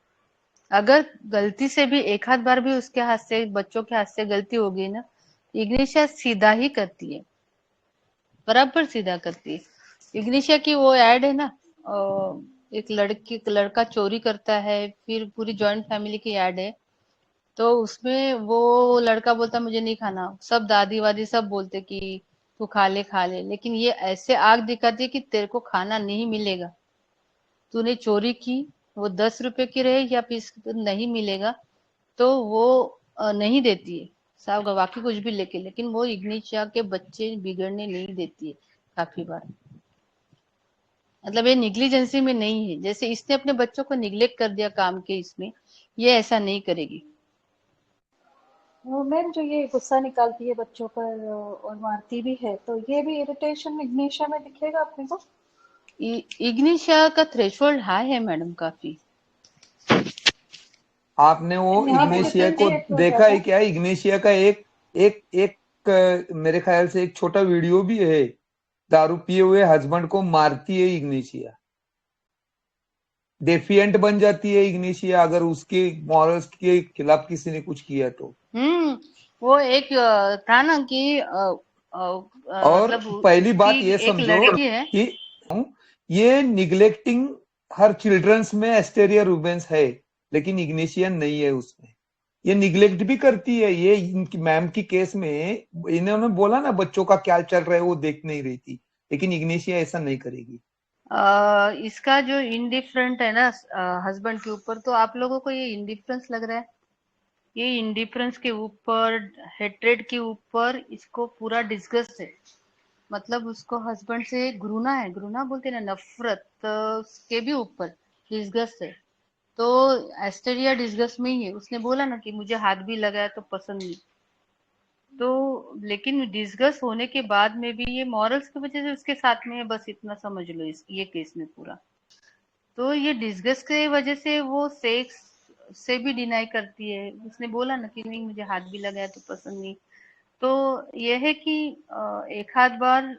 अगर गलती से भी एक आध बार भी उसके हाथ से, बच्चों के हाथ से गलती हो गई ना, इग्निशिया सीधा ही करती है, बराबर सीधा करती है। इग्निशिया की वो ऐड है ना, एक लड़का चोरी करता है, फिर पूरी जॉइंट फैमिली की ऐड है। तो उसमें वो लड़का बोलता मुझे नहीं खाना, सब दादी वादी सब बोलते कि तू खा ले, लेकिन ये ऐसे आग दिखाती है कि तेरे को खाना नहीं मिलेगा, तूने चोरी की, वो 10 रुपए की रहे या फिर नहीं मिलेगा, तो वो नहीं देती है, साहब गवा के कुछ भी लेके, लेकिन वो इग्निशिया के बच्चे बिगड़ने नहीं देती है काफी बार। मतलब ये निग्लिजेंसी में नहीं है, जैसे इसने अपने बच्चों को निग्लेक्ट कर दिया काम के इसमें, ये ऐसा नहीं करेगी। मैम जो ये गुस्सा निकालती है बच्चों पर और मारती भी है, तो ये भी इरिटेशन इग्निशिया में दिखेगा अपने को? इग्निशिया का थ्रेशोल्ड हाई है मैडम काफी। आपने वो यहाँ पे इग्नेशिया को डिफरेंशिएट हो देखा जाता है है। क्या? इग्नेशिया का एक एक एक मेरे ख्याल से एक छोटा वीडियो भी है दारू पिए हुए हस्बैंड को मारती है इग्नेशिया, डेफिएंट बन जाती है इग्नेशिया अगर उसके मॉरल्स के खिलाफ किसी ने कुछ किया तो। वो एक था ना कि और मतलब पहली बात उसकी ये एक समझो लड़की है। कि ये निग्लेक्टिंग हर चिल्ड्रंस में एस्टेरिया रूबेंस है, लेकिन इग्नेशिया नहीं है उसमें। ये निग्लेक्ट भी करती है। ये इनकी मैम की केस में इन्होंने बोला ना बच्चों का क्या चल रहा है वो देख नहीं रही थी, लेकिन इग्नेशिया ऐसा नहीं करेगी। इसका जो इंडिफरेंट है ना हस्बैंड के ऊपर, तो आप लोगों को ये इंडिफरेंस लग रहा है? ये इंडिफरेंस के ऊपर, हेट्रेड के ऊपर इसको पूरा डिस्गस्ट है। मतलब उसको हस्बैंड से घृणा है, घृणा बोलते हैं ना, नफरत के भी ऊपर डिस्गस्ट है। तो एस्टेरिया डिस्गस्ट में ही है। उसने बोला ना कि मुझे हाथ भी लगाया तो पसंद नहीं। तो लेकिन डिस्गस्ट होने के बाद में भी ये मॉरल्स की वजह से उसके साथ में है, बस इतना समझ लो इस ये केस में पूरा। तो ये डिस्गस्ट के वजह से वो सेक्स से भी डिनाई करती है। उसने बोला ना कि नहीं मुझे हाथ भी लगाया तो पसंद नहीं। तो ये है कि एक आध बार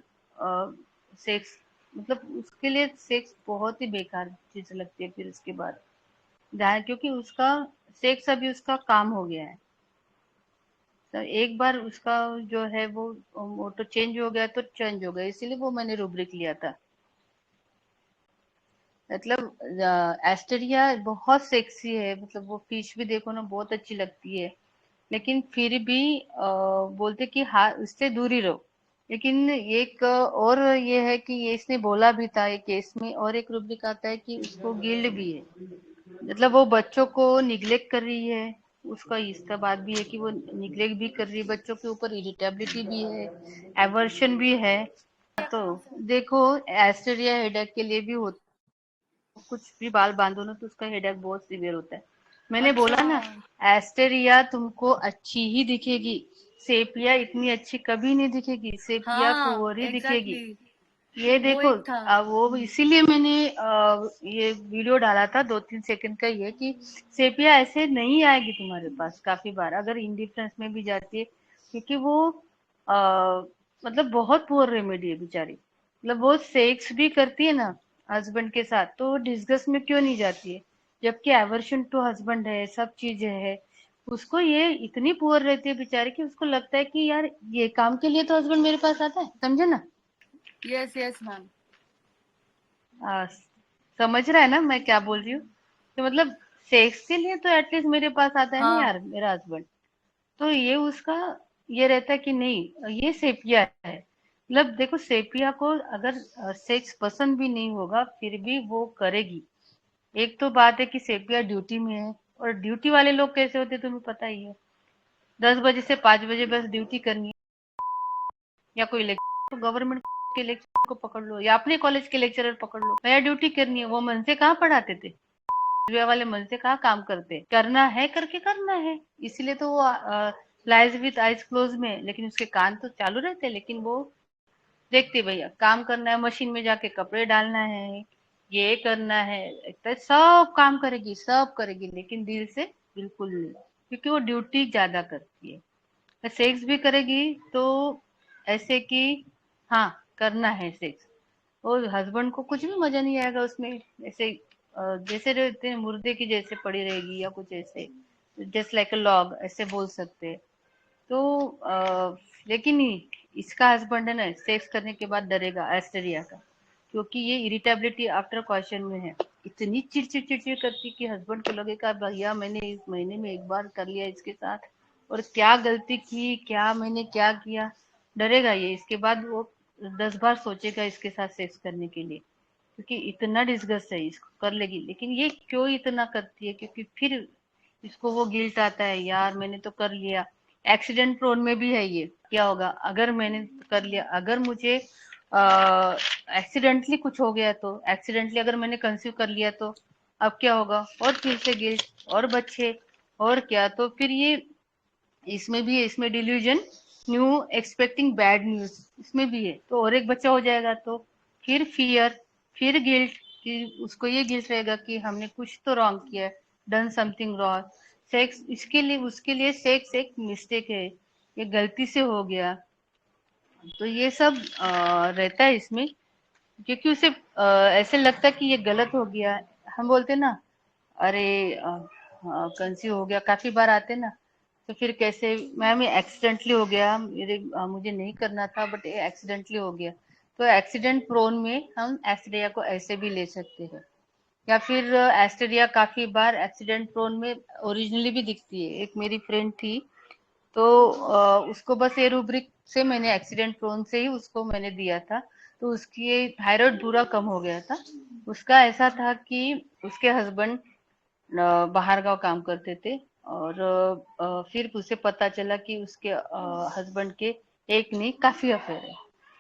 सेक्स, मतलब उसके लिए सेक्स बहुत ही बेकार चीज लगती है फिर उसके बाद, जहाँ क्योंकि उसका सेक्स अभी उसका काम हो गया है। तो एक बार उसका जो है वो तो चेंज हो गया तो चेंज हो गया, इसीलिए वो मैंने रूब्रिक लिया था। मतलब एस्टेरिया बहुत सेक्सी है, मतलब वो फिश भी देखो ना बहुत अच्छी लगती है, लेकिन फिर भी बोलते कि हाँ उससे दूर ही रहो। लेकिन एक और ये है कि ये इसने बोला भी था एक केस में, और एक रूब्रिक आता है कि उसको गिल्ड भी है। मतलब वो बच्चों को निग्लेक्ट कर रही है। उसका इसका बात भी है कि वो निग्लेक्ट भी कर रही है बच्चों के ऊपर, इरिटेबिलिटी भी है, एवर्शन भी है। तो देखो एस्टेरिया हेडेक के लिए भी होता, कुछ भी बाल बांधो ना तो उसका हेडेक बहुत सीवियर होता है। मैंने बोला ना एस्टेरिया तुमको अच्छी ही दिखेगी, सेपिया इतनी अच्छी कभी नहीं दिखेगी, सेपिया पुअर ही दिखेगी। ये देखो वो इसीलिए मैंने ये वीडियो डाला था, 2-3 सेकंड का ही है कि सेपिया ऐसे नहीं आएगी तुम्हारे पास काफी बार अगर इंडिफरेंस में भी जाती है, क्योंकि वो मतलब बहुत पुअर रेमेडी है बेचारी। मतलब वो सेक्स भी करती है ना हस्बैंड के साथ तो डिस्गस्ट में क्यों नहीं जाती है, जबकि एवर्शन टू हस्बैंड है, सब चीजें है। उसको ये इतनी पुअर रहती है बेचारी कि उसको लगता है कि यार ये काम के लिए तो हस्बैंड मेरे पास आता है, समझे ना? Yes yes ma'am. आ, समझ रहा है ना मैं क्या बोल रही हूँ? तो मतलब सेक्स के लिए तो एटलीस्ट मेरे पास आता है ना यार मेरा हस्बैंड। तो ये उसका ये रहता है कि नहीं ये सेपिया है। मतलब देखो सेपिया को अगर सेक्स पसंद भी नहीं होगा फिर भी वो करेगी। एक तो बात है कि सेपिया ड्यूटी में है, और ड्यूटी वाले लोग कैसे होते हैं तुम्हें पता ही है। 10 बजे से 5 बजे बस ड्यूटी करनी है, या कोई लेक्चर तो गवर्नमेंट के लेक्चर को पकड़ लो या अपने कॉलेज के लेक्चरर पकड़ लो, नया ड्यूटी करनी है। वो मन से कहाँ पढ़ाते थे, वाले मन से कहाँ काम करते, करना है करके करना है। इसीलिए तो वो लाइज विथ आइज क्लोज में, लेकिन उसके कान तो चालू रहते, लेकिन वो देखते भैया काम करना है, मशीन में जाके कपड़े डालना है, ये करना है, तो सब काम करेगी सब करेगी, लेकिन दिल से बिल्कुल नहीं, क्योंकि वो ड्यूटी ज्यादा करती है। सेक्स भी करेगी तो ऐसे कि हाँ करना है सेक्स, और हस्बैंड को कुछ भी मजा नहीं आएगा उसमें। ऐसे जैसे रहते हैं मुर्दे की जैसे पड़ी रहेगी या कुछ ऐसे, जस्ट लाइक अ लॉग ऐसे बोल सकते हैं। तो लेकिन इसका हस्बैंड है ना सेक्स करने के बाद डरेगा एस्टेरिया का, क्योंकि ये इरिटेबिलिटी आफ्टर क्वेश्चन में है। इतनी चिड़चिड़ चिड़चिड़ करती कि हस्बैंड को लगेगा भैया मैंने इस महीने में एक बार कर लिया इसके साथ, और क्या गलती की, क्या मैंने क्या किया। डरेगा ये, इसके बाद वो 10 बार सोचेगा इसके साथ सेक्स करने के लिए, क्योंकि इतना डिस्गस्ट है, इसको कर लेगी। लेकिन ये क्यों इतना करती है, क्योंकि फिर इसको वो गिल्ट आता है यार मैंने तो कर लिया। एक्सीडेंट प्रोन में भी है ये, क्या होगा अगर मैंने कर लिया, अगर मुझे एक्सीडेंटली कुछ हो गया तो, एक्सीडेंटली अगर मैंने कंसीव कर लिया तो अब क्या होगा, और फिर से गिल्ट और बच्चे और क्या। तो फिर ये इसमें भी है, इसमें delusion, new expecting bad news इसमें भी है। तो और एक बच्चा हो जाएगा तो फिर फियर, फिर गिल्ट, कि उसको ये गिल्ट रहेगा कि हमने कुछ तो रॉन्ग किया, डन समथिंग रॉन्ग। सेक्स इसके लिए उसके लिए सेक्स एक मिस्टेक है, ये गलती से हो गया। तो ये सब रहता है इसमें, क्योंकि उसे ऐसे लगता है कि ये गलत हो गया। हम बोलते ना, अरे कंसीव हो गया, काफी बार आते ना, तो फिर कैसे मैम ये एक्सीडेंटली हो गया, मुझे नहीं करना था बट ये एक्सीडेंटली हो गया। तो एक्सीडेंट प्रोन में हम एस्टेरिया को ऐसे भी ले सकते हैं। या फिर एस्टेरिया काफी बार एक्सीडेंट प्रोन में ओरिजिनली भी दिखती है। एक मेरी फ्रेंड थी, तो उसको बस ये रूब्रिक से मैंने एक्सीडेंट प्रोन से ही उसको मैंने दिया था, तो उसकी ये थायराइड पूरा कम हो गया था। उसका ऐसा था कि उसके हस्बैंड बाहर गांव काम करते थे, और फिर उसे पता चला कि उसके हस्बैंड के एक नहीं काफी अफेयर है।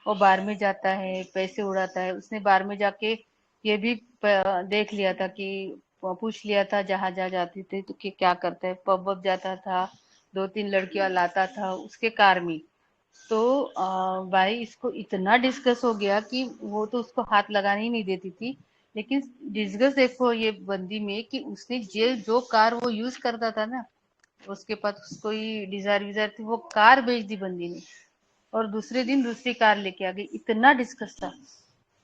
वो बार में जाता है, पैसे उड़ाता है। उसने बार में जाके ये भी देख लिया था कि पूछ लिया था जहां जहां जाती थी तो कि क्या करता है, पब वब जाता था, 2-3 लड़कियां लाता था उसके कार में। तो भाई इसको इतना डिस्कस हो गया कि वो तो उसको हाथ लगाने ही नहीं देती थी। लेकिन डिस्कस देखो ये बंदी में कि उसने जो कार वो यूज करता था ना, उसके पास कोई डिजायर विजायर थी, वो कार बेच दी बंदी ने, और दूसरे दिन दूसरी कार लेके आ गई। इतना डिस्कस था,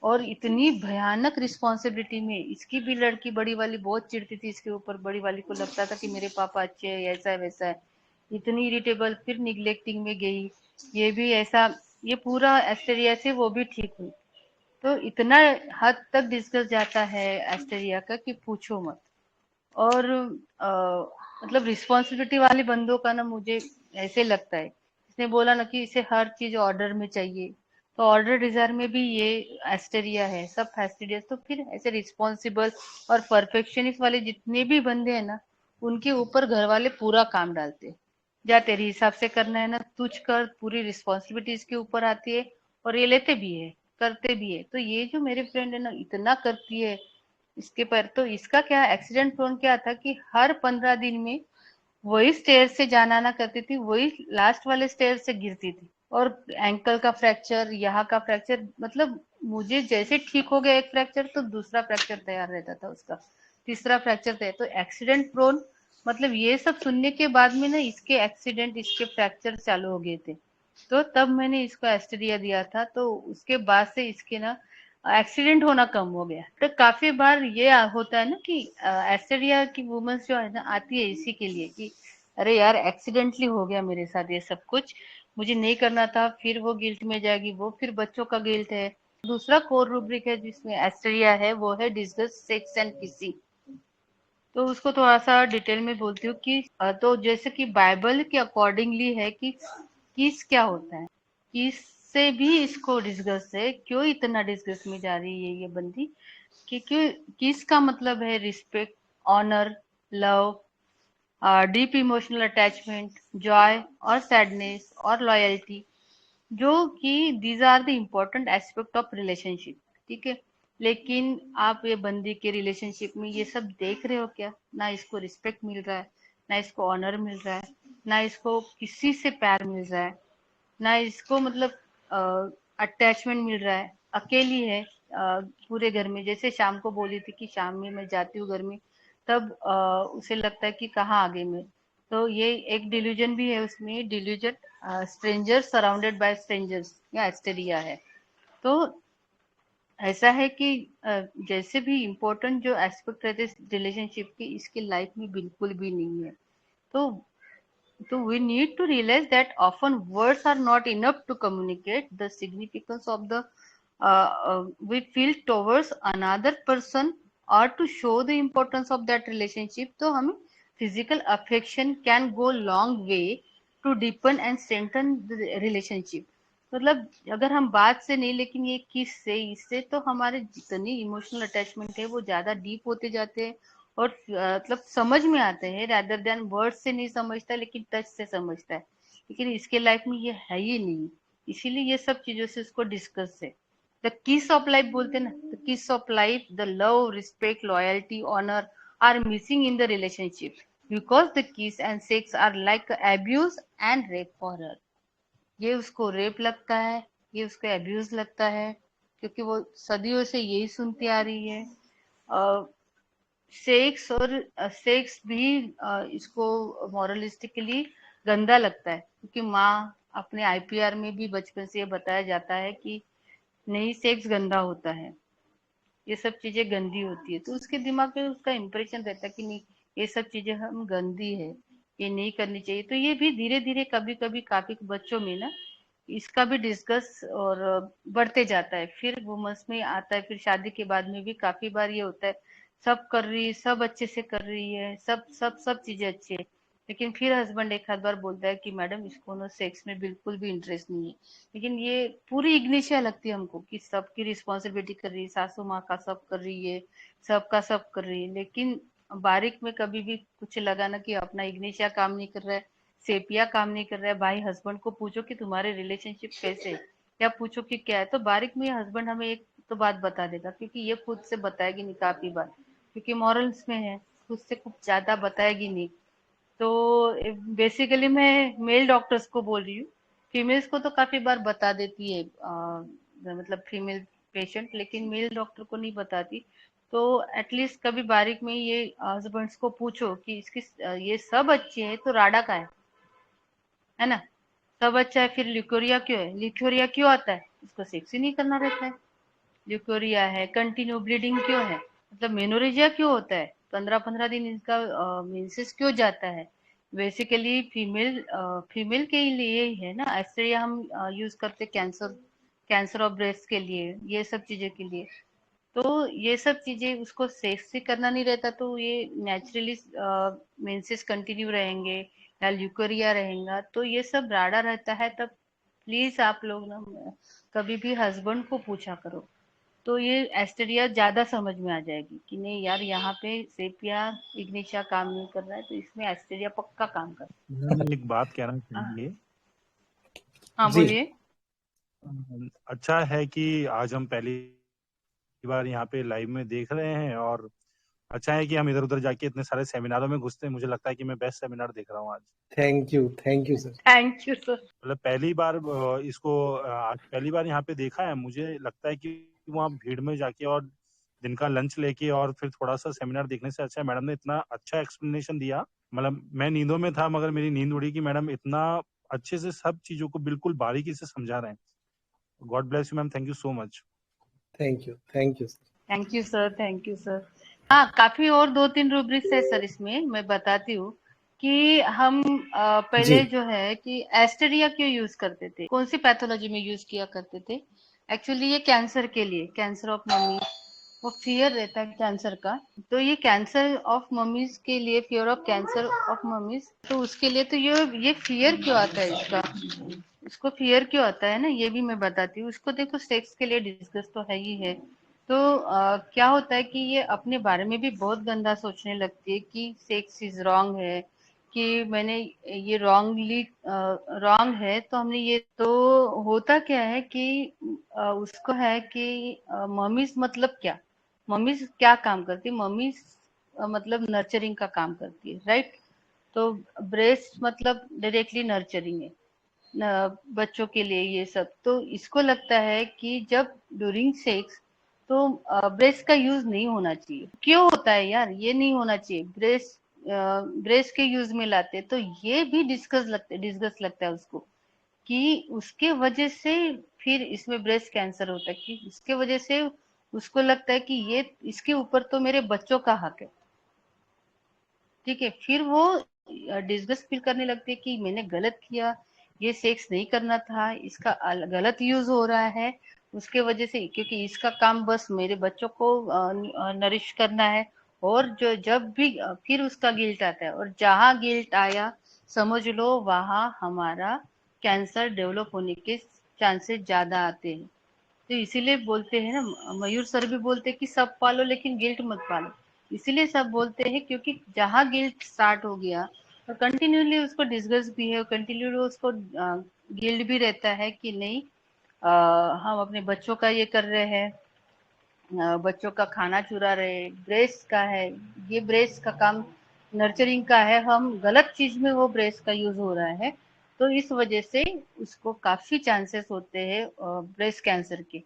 और इतनी भयानक रिस्पॉन्सिबिलिटी में। इसकी भी लड़की बड़ी वाली बहुत चिढ़ती थी इसके ऊपर, बड़ी वाली को लगता था कि मेरे पापा अच्छे है, ऐसा है वैसा है। इतनी इरिटेबल, फिर निग्लेक्टिंग में गई। ये भी ऐसा, ये पूरा एस्टेरिया से वो भी ठीक हुई। तो इतना हद तक डिस्कस जाता है एस्टेरिया का कि पूछो मत। और मतलब रिस्पॉन्सिबिलिटी वाले बंदों का ना, मुझे ऐसे लगता है, इसने बोला ना कि इसे हर चीज ऑर्डर में चाहिए, तो ऑर्डर डिजायर में भी ये एस्टेरिया है, सब फैस्टिडियस। तो फिर ऐसे रिस्पॉन्सिबल और परफेक्शनिस्ट वाले जितने भी बंदे हैं ना, उनके ऊपर घर वाले पूरा काम डालते हैं। जा तेरे हिसाब से करना है ना, तुझ कर, पूरी रिस्पॉन्सिबिलिटी इसके ऊपर आती है। और ये लेते भी है, करते भी है। तो ये जो मेरे फ्रेंड है ना, इतना करती है इसके पर। तो इसका क्या एक्सीडेंट प्रोन क्या था कि हर 15 दिन में वही स्टेयर से जाना आना करती थी, वही लास्ट वाले स्टेयर से गिरती थी। और एंकल का फ्रैक्चर, यहाँ का फ्रैक्चर, मतलब मुझे जैसे ठीक हो गया एक फ्रैक्चर तो दूसरा फ्रैक्चर तैयार रहता था उसका, तीसरा फ्रैक्चर तैयार। तो एक्सीडेंट प्रोन, मतलब ये सब सुनने के बाद में ना इसके एक्सीडेंट, इसके फ्रैक्चर चालू हो गए थे। तो तब मैंने इसको एस्टेरिया दिया था, तो उसके बाद से इसके ना एक्सीडेंट होना कम हो गया। तो काफी बार ये होता है ना कि एस्टेरिया की वुमेन्स जो है ना, आती है इसी के लिए कि अरे यार एक्सीडेंटली हो गया मेरे साथ ये सब कुछ, मुझे नहीं करना था। फिर वो गिल्ट में जाएगी, वो फिर बच्चों का गिल्ट है। दूसरा कोर रूब्रिक है जिसमें एस्टेरिया है, वो है डिस्गस्ट, सेक्स एंड किसिंग। तो उसको थोड़ा सा डिटेल में बोलती हूँ कि तो जैसे कि बाइबल के अकॉर्डिंगली है कि किस क्या होता है, किस से भी इसको डिस्कस है। क्यों इतना डिस्कस में जा रही है ये बंदी, कि क्यों, किस का मतलब है respect, honour, love, deep emotional attachment, joy और सैडनेस और लॉयल्टी, जो कि these are the important aspect of relationship. ठीक है, लेकिन आप ये बंदी के रिलेशनशिप में ये सब देख रहे हो क्या? ना इसको रिस्पेक्ट मिल रहा है, ना इसको ऑनर मिल रहा है, ना इसको किसी से प्यार मिल रहा है, ना इसको मतलब अटैचमेंट मिल रहा है। अकेली है पूरे घर में। जैसे शाम को बोली थी कि शाम में मैं जाती हूँ घर में, तब उसे लगता है कि कहाँ आ गई मैं। तो ये एक डिल्यूजन भी है उसमें, delusion, stranger surrounded by strangers, या एस्टेरिया है। तो ऐसा है कि जैसे भी इम्पोर्टेंट जो एस्पेक्ट रहते हैं रिलेशनशिप के, इसके लाइफ में बिल्कुल भी नहीं है। तो we need to realize that often words are not enough to communicate the significance of the we feel towards another person, or to show the importance of that relationship. तो हमें physical affection can go long way to deepen and strengthen the relationship। मतलब अगर हम बात से नहीं, लेकिन ये किस से, इससे तो हमारे जितनी इमोशनल अटैचमेंट है वो ज्यादा डीप होते जाते हैं। और मतलब समझ में आते हैं, रादर देन वर्ड से नहीं समझता लेकिन टच से समझता है। लेकिन इसके लाइफ में ये है ही नहीं, इसीलिए ये सब चीजों से उसको डिस्कस है। द किस ऑफ लाइफ बोलते हैं ना, the kiss of life, the love, respect, loyalty, honour are missing in the relationship, because the kiss and sex are like abuse and rape for her. ये उसको रेप लगता है, ये उसको अब्यूज लगता है, क्योंकि वो सदियों से यही सुनती आ रही है। सेक्स और सेक्स भी इसको मॉरलिस्टिकली गंदा लगता है, क्योंकि माँ अपने आईपीआर में भी बचपन से ये बताया जाता है कि नहीं, सेक्स गंदा होता है, ये सब चीजें गंदी होती है, तो उसके दिमाग में उसका इम्प्रेशन रहता है कि नहीं, ये सब चीजें हम गंदी है, ये नहीं करनी चाहिए। तो ये भी धीरे धीरे कभी कभी काफी बच्चों में ना इसका भी डिस्कस और बढ़ते जाता है, फिर वो मन में आता है। फिर शादी के बाद में भी काफी बार ये होता है, सब कर रही है, सब अच्छे से कर रही है, सब सब सब चीजें अच्छी है, लेकिन फिर हस्बैंड एक आध बार बोलता है कि मैडम इसको ना सेक्स में बिल्कुल भी इंटरेस्ट नहीं है। लेकिन ये पूरी इग्निशिया लगती है हमको कि सबकी रिस्पॉन्सिबिलिटी कर रही है, सासू माँ का सब कर रही है, सबका सब कर रही है, लेकिन बारीक में कभी भी कुछ लगा ना कि अपना इग्निशिया काम नहीं कर रहा है, सेपिया काम नहीं कर रहा है। भाई हस्बैंड को पूछो कि तुम्हारे रिलेशनशिप कैसे है, या पूछो कि क्या है, तो बारीक में हस्बैंड हमें एक तो बात बता देगा, क्योंकि ये खुद से बताएगी नहीं काफी बार, क्योंकि मॉरल्स में है, खुद से कुछ ज्यादा बताएगी नहीं। तो बेसिकली मैं मेल डॉक्टर्स को बोल रही हूँ, फीमेल्स को तो काफी बार बता देती है मतलब फीमेल पेशेंट, लेकिन मेल डॉक्टर को नहीं बताती। तो एटलीस्ट कभी बारीक में ये हस्बैंड्स को पूछो कि इसकी ये सब अच्छी है तो राडा का है ना, सब अच्छा है, फिर ल्यूकोरिया क्यों है, ल्यूकोरिया क्यों आता है, इसको सेक्स ही नहीं करना रहता है, ल्यूकोरिया है, कंटिन्यू ब्लीडिंग क्यों है, मतलब मेनोरेजिया क्यों होता है, 15-15 दिन इनका मेंसेस क्यों जाता है। बेसिकली फीमेल के लिए ही है ना, ऐसे हम यूज करते कैंसर, कैंसर ऑफ ब्रेस्ट के लिए, ये सब चीजें के लिए। तो ये सब चीजें उसको सेक्स से करना नहीं रहता, तो ये नेचुरली मेंसेस कंटिन्यू रहेंगे या ल्यूकोरिया रहेगा, तो ये सब राडा रहता है। तब प्लीज आप लोग ना कभी भी हस्बैंड को पूछा करो, तो ये एस्टेरिया ज्यादा समझ में आ जाएगी कि नहीं यार, यहाँ पे सेपिया इग्निशिया काम नहीं कर रहा है, तो इसमें एस्टेरिया पक्का काम कर मैम एक बात कहना रहा है। चाहेंगे। हाँ जी बोलिए। अच्छा है कि आज हम पहली बार यहाँ पे लाइव में देख रहे हैं, और अच्छा है कि हम इधर उधर जाके इतने सारे सेमिनारों में घुसते हैं। मुझे लगता है कि मैं बेस्ट सेमिनार देख रहा हूँ आज। Thank you sir. Thank you sir. मतलब पहली बार इसको आज पहली बार यहाँ पे देखा है। मुझे लगता है कि वहाँ भीड़ में जाके और दिन का लंच लेके और फिर थोड़ा सा सेमिनार देखने से अच्छा है मैडम ने इतना अच्छा एक्सप्लेनेशन दिया। मतलब मैं नींदों में था, मगर मेरी नींद उड़ी कि मैडम इतना अच्छे से सब चीजों को बिल्कुल बारीकी से समझा रहे हैं। God bless you ma'am, thank you so much. Thank you sir. Thank you sir, thank you sir. हाँ, काफी और 2-3 रूब्रिक्स है सर इसमें, मैं बताती हूँ कि हम जी पहले जो है कि एस्टेरिया क्यों यूज करते थे, कौन सी पैथोलॉजी में यूज किया करते थे। एक्चुअली ये कैंसर के लिए, कैंसर ऑफ मम्मी, वो फियर रहता है कैंसर का, तो ये कैंसर ऑफ मम्मीज के लिए, fear of cancer of mummies, तो उसके लिए तो ये फियर क्यों आता है इसका, इसको फियर क्यों आता है ना, ये भी मैं बताती हूँ। उसको देखो, सेक्स के लिए डिस्कस तो है ही है, तो क्या होता है कि ये अपने बारे में भी बहुत गंदा सोचने लगती है कि सेक्स इज रॉन्ग है, कि मैंने ये रॉन्गली रॉन्ग है, तो हमने ये, तो होता क्या है कि उसको है कि मम्मीज मतलब क्या, मम्मीज क्या काम करती है, मम्मीज मतलब नर्चरिंग का काम करती है, राइट। तो ब्रेस्ट मतलब डायरेक्टली नर्चरिंग है बच्चों के लिए, ये सब। तो इसको लगता है कि जब ड्यूरिंग सेक्स, तो ब्रेस्ट का यूज नहीं होना चाहिए। क्यों होता है यार, ये नहीं होना चाहिए, ब्रेस्ट के यूज में लाते, तो ये भी डिस्कस लगता है उसको कि उसके वजह से फिर इसमें ब्रेस्ट कैंसर होता है, कि उसके वजह से उसको लगता है कि ये इसके ऊपर तो मेरे बच्चों का हक है, ठीक है। फिर वो डिस्गस्ट फील करने लगती है कि मैंने गलत किया, ये सेक्स नहीं करना था, इसका गलत यूज हो रहा है उसके वजह से, क्योंकि इसका काम बस मेरे बच्चों को नरिश करना है। और जो जब भी फिर उसका गिल्ट आता है, और जहां गिल्ट आया समझ लो वहां हमारा कैंसर डेवलप होने के चांसेस ज्यादा आते हैं। तो इसीलिए बोलते हैं ना, मयूर सर भी बोलते हैं कि सब पालो लेकिन गिल्ट मत पालो। इसीलिए सब बोलते हैं क्योंकि जहाँ गिल्ट स्टार्ट हो गया, और कंटिन्यूली उसको डिस्गस्ट भी है, कंटिन्यूली उसको गिल्ट भी रहता है कि नहीं, हम अपने बच्चों का ये कर रहे हैं, बच्चों का खाना चुरा रहे, ब्रेस्ट का है, ये ब्रेस्ट का काम नर्चरिंग का है, हम गलत चीज में वो ब्रेस्ट का यूज हो रहा है। तो इस वजह से उसको काफी चांसेस होते हैं ब्रेस्ट कैंसर के।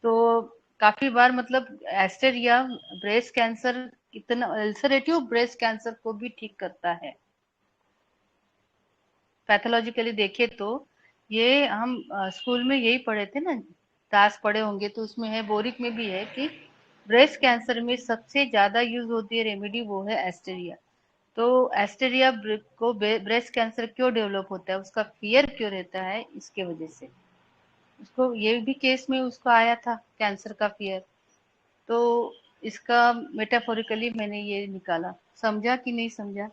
तो काफी बार मतलब एस्टेरिया ब्रेस्ट कैंसर, इतना अल्सरेटिव ब्रेस्ट कैंसर को भी ठीक करता है पैथोलॉजिकली देखे तो। ये हम स्कूल में यही पढ़े थे ना, क्लास पढ़े होंगे तो उसमें है, बोरिक में भी है कि ब्रेस्ट कैंसर में सबसे ज्यादा यूज होती है रेमेडी, वो है एस्टेरिया। तो एस्टेरिया को ब्रेस्ट कैंसर क्यों डेवलप होता है, उसका फियर क्यों रहता है, इसके वजह से उसको ये भी केस में उसको आया था कैंसर का फियर। तो इसका मेटाफोरिकली मैंने ये निकाला, समझा कि नहीं समझा?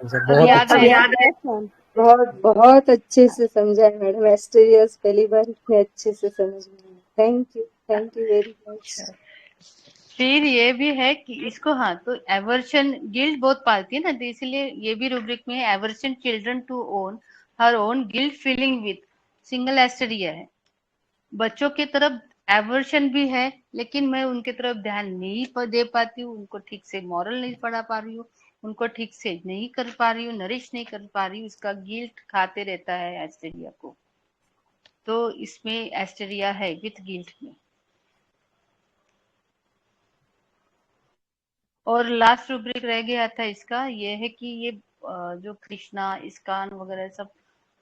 सर अब बहुत याद अच्छे आया? यस मैम, बहुत बहुत अच्छे से समझा है मैडम। एस्टेरियस पहली बार इतने अच्छे से समझ में आया। Thank you very much. फिर ये भी है कि इसको, हाँ, तो एवर्शन गिल्ट बहुत पालती है ना, तो इसलिए ये भी रूब्रिक में है, aversion children to own her own guilt feeling with single एस्टेरिया है। बच्चों की तरफ एवर्शन भी है, लेकिन मैं उनके तरफ ध्यान नहीं दे पाती हूँ, उनको ठीक से मॉरल नहीं पढ़ा पा रही हूँ, उनको ठीक से नहीं कर पा रही हूँ, नरिश नहीं कर पा रही हूँ, उसका गिल्ट खाते रहता है एस्टेरिया को। तो इसमें एस्टेरिया है विथ गिल्ट में। और लास्ट रूब्रिक रह गया था इसका, ये है कि ये जो कृष्णा इस्कान वगैरह सब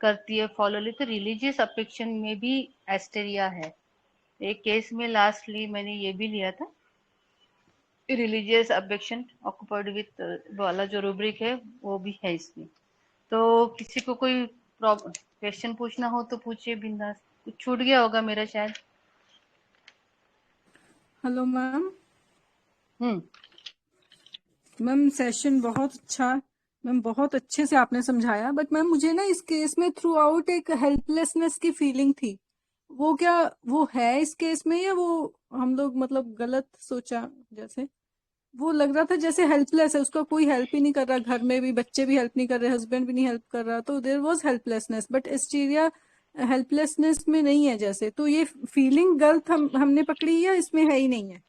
करती है फॉलो, तो रिलीजियस अफेक्शन में भी एस्टेरिया है। एक केस में लास्टली मैंने ये भी लिया था, रिलीजियस अफेक्शन ऑक्युपाइड विथ वाला जो रूब्रिक है वो भी है इसमें। तो किसी को कोई क्वेश्चन पूछना हो तो पूछिए बिंदास, कुछ छूट गया होगा मेरा शायद। Hello ma'am. मैम सेशन बहुत अच्छा, मैम बहुत अच्छे से आपने समझाया, बट मैम मुझे ना इस केस में थ्रू आउट एक हेल्पलेसनेस की फीलिंग थी। वो क्या वो है इस केस में, या वो हम लोग मतलब गलत सोचा? जैसे वो लग रहा था जैसे हेल्पलेस है, उसका कोई हेल्प ही नहीं कर रहा, घर में भी बच्चे भी हेल्प नहीं कर रहे, हस्बैंड भी नहीं हेल्प कर रहा, तो देयर वाज हेल्पलेसनेस। बट एस्टीरिया हेल्पलेसनेस में नहीं है जैसे, तो ये फीलिंग गलत हमने पकड़ी, या इसमें है ही नहीं है?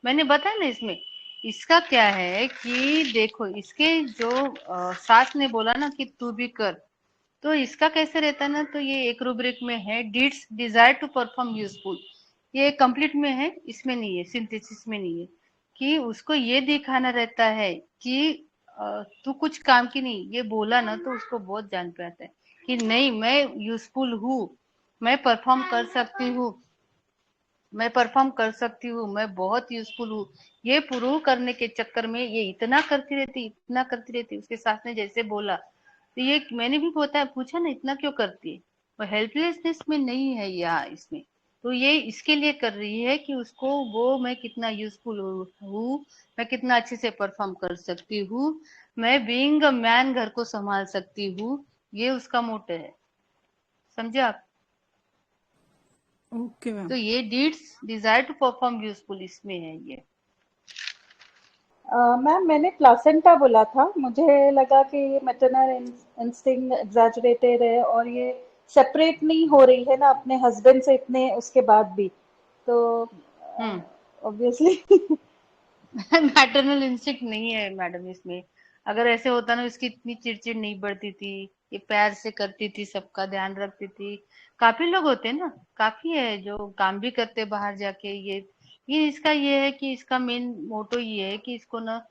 मैंने बताया ना इसमें, इसका क्या है कि देखो, इसके जो सास ने बोला ना कि तू भी कर, तो इसका कैसे रहता है ना, तो ये एक रूब्रिक में है, deeds desire to perform useful, ये कंप्लीट में है, इसमें नहीं है, सिंथेसिस में नहीं है, कि उसको ये दिखाना रहता है कि तू कुछ काम की नहीं, ये बोला ना तो उसको बहुत जान पे आता है कि नहीं, मैं यूजफुल हूँ, मैं परफॉर्म कर सकती हूँ, मैं परफॉर्म कर सकती हूँ, मैं बहुत यूजफुल हूँ। ये प्रूव करने के चक्कर में ये इतना करती रहती, इतना करती रहती, उसके सास ने जैसे बोला, तो ये मैंने भी पूछा ना, इतना क्यों करती है, वो हेल्पलेसनेस में नहीं है यहाँ इसमें। तो ये इसके लिए कर रही है कि उसको वो, मैं कितना यूजफुल हूँ, मैं कितना अच्छे से परफॉर्म कर सकती हूँ, मैं बीइंग अ मैन घर को संभाल सकती हूँ, ये उसका मोटो है। समझे आप? Okay ma'am. तो ये deeds desire to perform useful इसमें है ये। मैम मैंने प्लासेंटा बोला था, मुझे लगा कि ये मैटरनल इंस्टिंक्ट एग्जैजरेटेड है और ये सेपरेट नहीं हो रही है ना अपने हस्बैंड से इतने उसके बाद भी, तो ऑब्वियसली मैटरनल इंस्टिंक्ट नहीं है मैडम इसमें। अगर ऐसे होता ना, इसकी इतनी चिड़चिड़ नहीं बढ़ती थी, ये प्यार से करती थी, सबका ध्यान रखती थी। काफी लोग होते हैं ना, काफी है जो काम भी करते बाहर जाके, ये इसका ये है कि इसका मेन मोटो ये है कि इसको ना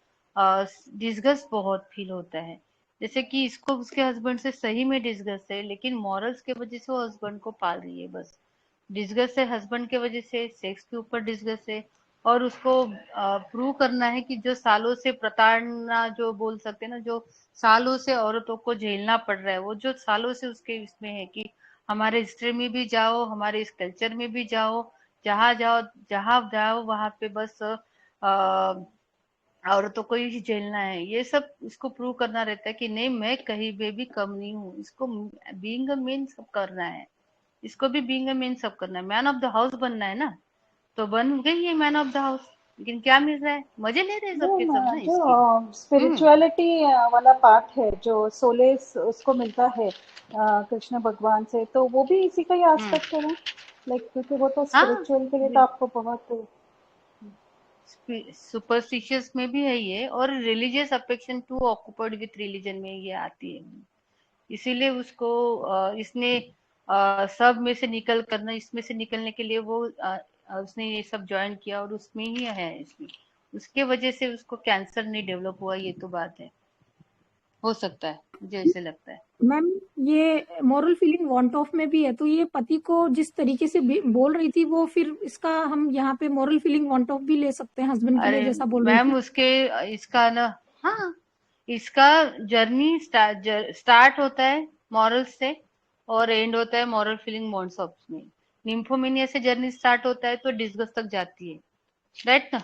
डिस्गस्ट बहुत फील होता है। जैसे कि इसको उसके हस्बैंड से सही में डिस्गस्ट है, लेकिन मॉरल्स के वजह से वो हस्बैंड को पाल रही है बस। डिस्गस्ट है हस्बैंड के वजह से, सेक्स के ऊपर डिस्गस्ट है, और उसको प्रूव करना है कि जो सालों से प्रताड़ना जो बोल सकते हैं ना, जो सालों से औरतों को झेलना पड़ रहा है, वो जो सालों से उसके इसमें है कि हमारे हिस्ट्री में भी जाओ, हमारे इस कल्चर में भी जाओ, जहाँ जाओ वहां पे बस औरतों को ही झेलना है, ये सब इसको प्रूव करना रहता है कि नहीं, मैं कहीं पे भी कम नहीं हूँ, इसको बीइंग अ मेन सब करना है, इसको भी बीइंग अ मेन सब करना है, मैन ऑफ द हाउस बनना है ना, तो बन गई है मैन ऑफ द हाउस। लेकिन क्या मिल रहा है, मजे ले रहे हैं सबके सब ना जो इसकी। स्पिरिचुअलिटी वाला पार्ट है, जो सोलेस उसको मिलता है कृष्ण भगवान से, तो वो भी इसी का ही एस्पेक्ट है ना, लाइक क्योंकि वो तो हाँ, स्पिरिचुअल के लिए तो आपको बहुत सुपरस्टिशियस में भी है ये, और religious affection to occupied with religion में ये आती है, इसीलिए उसको इसने सब में से निकल करना, इसमें से निकलने के लिए वो उसने ये सब ज्वाइन किया, और उसमें ही है इसमें, उसके वजह से उसको कैंसर नहीं डेवलप हुआ, ये तो बात है। हो सकता है, मुझे ऐसे लगता है। मैम ये मोरल फीलिंग वांट ऑफ में भी है, तो ये पति को जिस तरीके से बोल रही थी वो फिर इसका हम यहाँ पे मोरल फीलिंग वांट ऑफ भी ले सकते हैं हस्बैंड के लिए, अरे जैसा बोल रही मैम थी। उसके इसका ना, हाँ, इसका जर्नी स्टार्ट होता है मॉरल्स से और एंड होता है मॉरल फीलिंग वांट्स ऑफ में। निम्फोमेनिया से जर्नी स्टार्ट होता है तो डिस्गस्ट तक जाती है, राइट ना।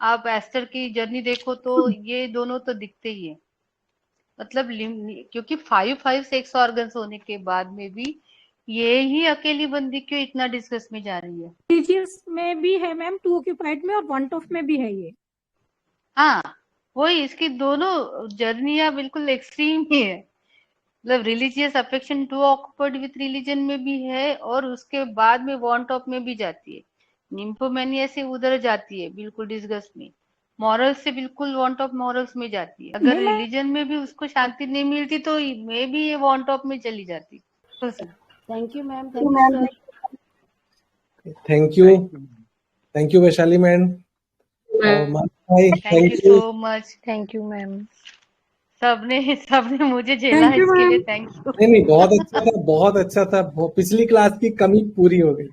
आप एस्टर की जर्नी देखो तो ये दोनों तो दिखते ही है, मतलब क्योंकि 5 सेक्स ऑर्गन्स होने के बाद में भी ये ही अकेली बंदी क्यों इतना डिस्कस में जा रही है। रिलीजियस में भी है मैम, टू ऑक्यूपाइड में, और वांट ऑफ में भी है ये। हाँ, वही इसकी दोनों जर्नियां बिल्कुल एक्सट्रीम ही है। मतलब religious affection to occupied with religion में भी है और उसके बाद में वांट ऑफ में भी जाती है। निम्फोमेनिया से उधर जाती है बिल्कुल डिस्गस्ट में, मॉरल्स से बिल्कुल वांट ऑफ मॉरल्स में जाती है। अगर रिलीजन में भी उसको शांति नहीं मिलती तो मे भी ये वांट ऑफ में चली जाती। Thank you ma'am, thank you sir. Thank you Vaishali ma'am. भाई thank you so much. Thank you ma'am. सबने मुझे झेला इसके लिए थैंक यू। नहीं बहुत अच्छा था, बहुत अच्छा था। पिछली क्लास की कमी पूरी हो गई।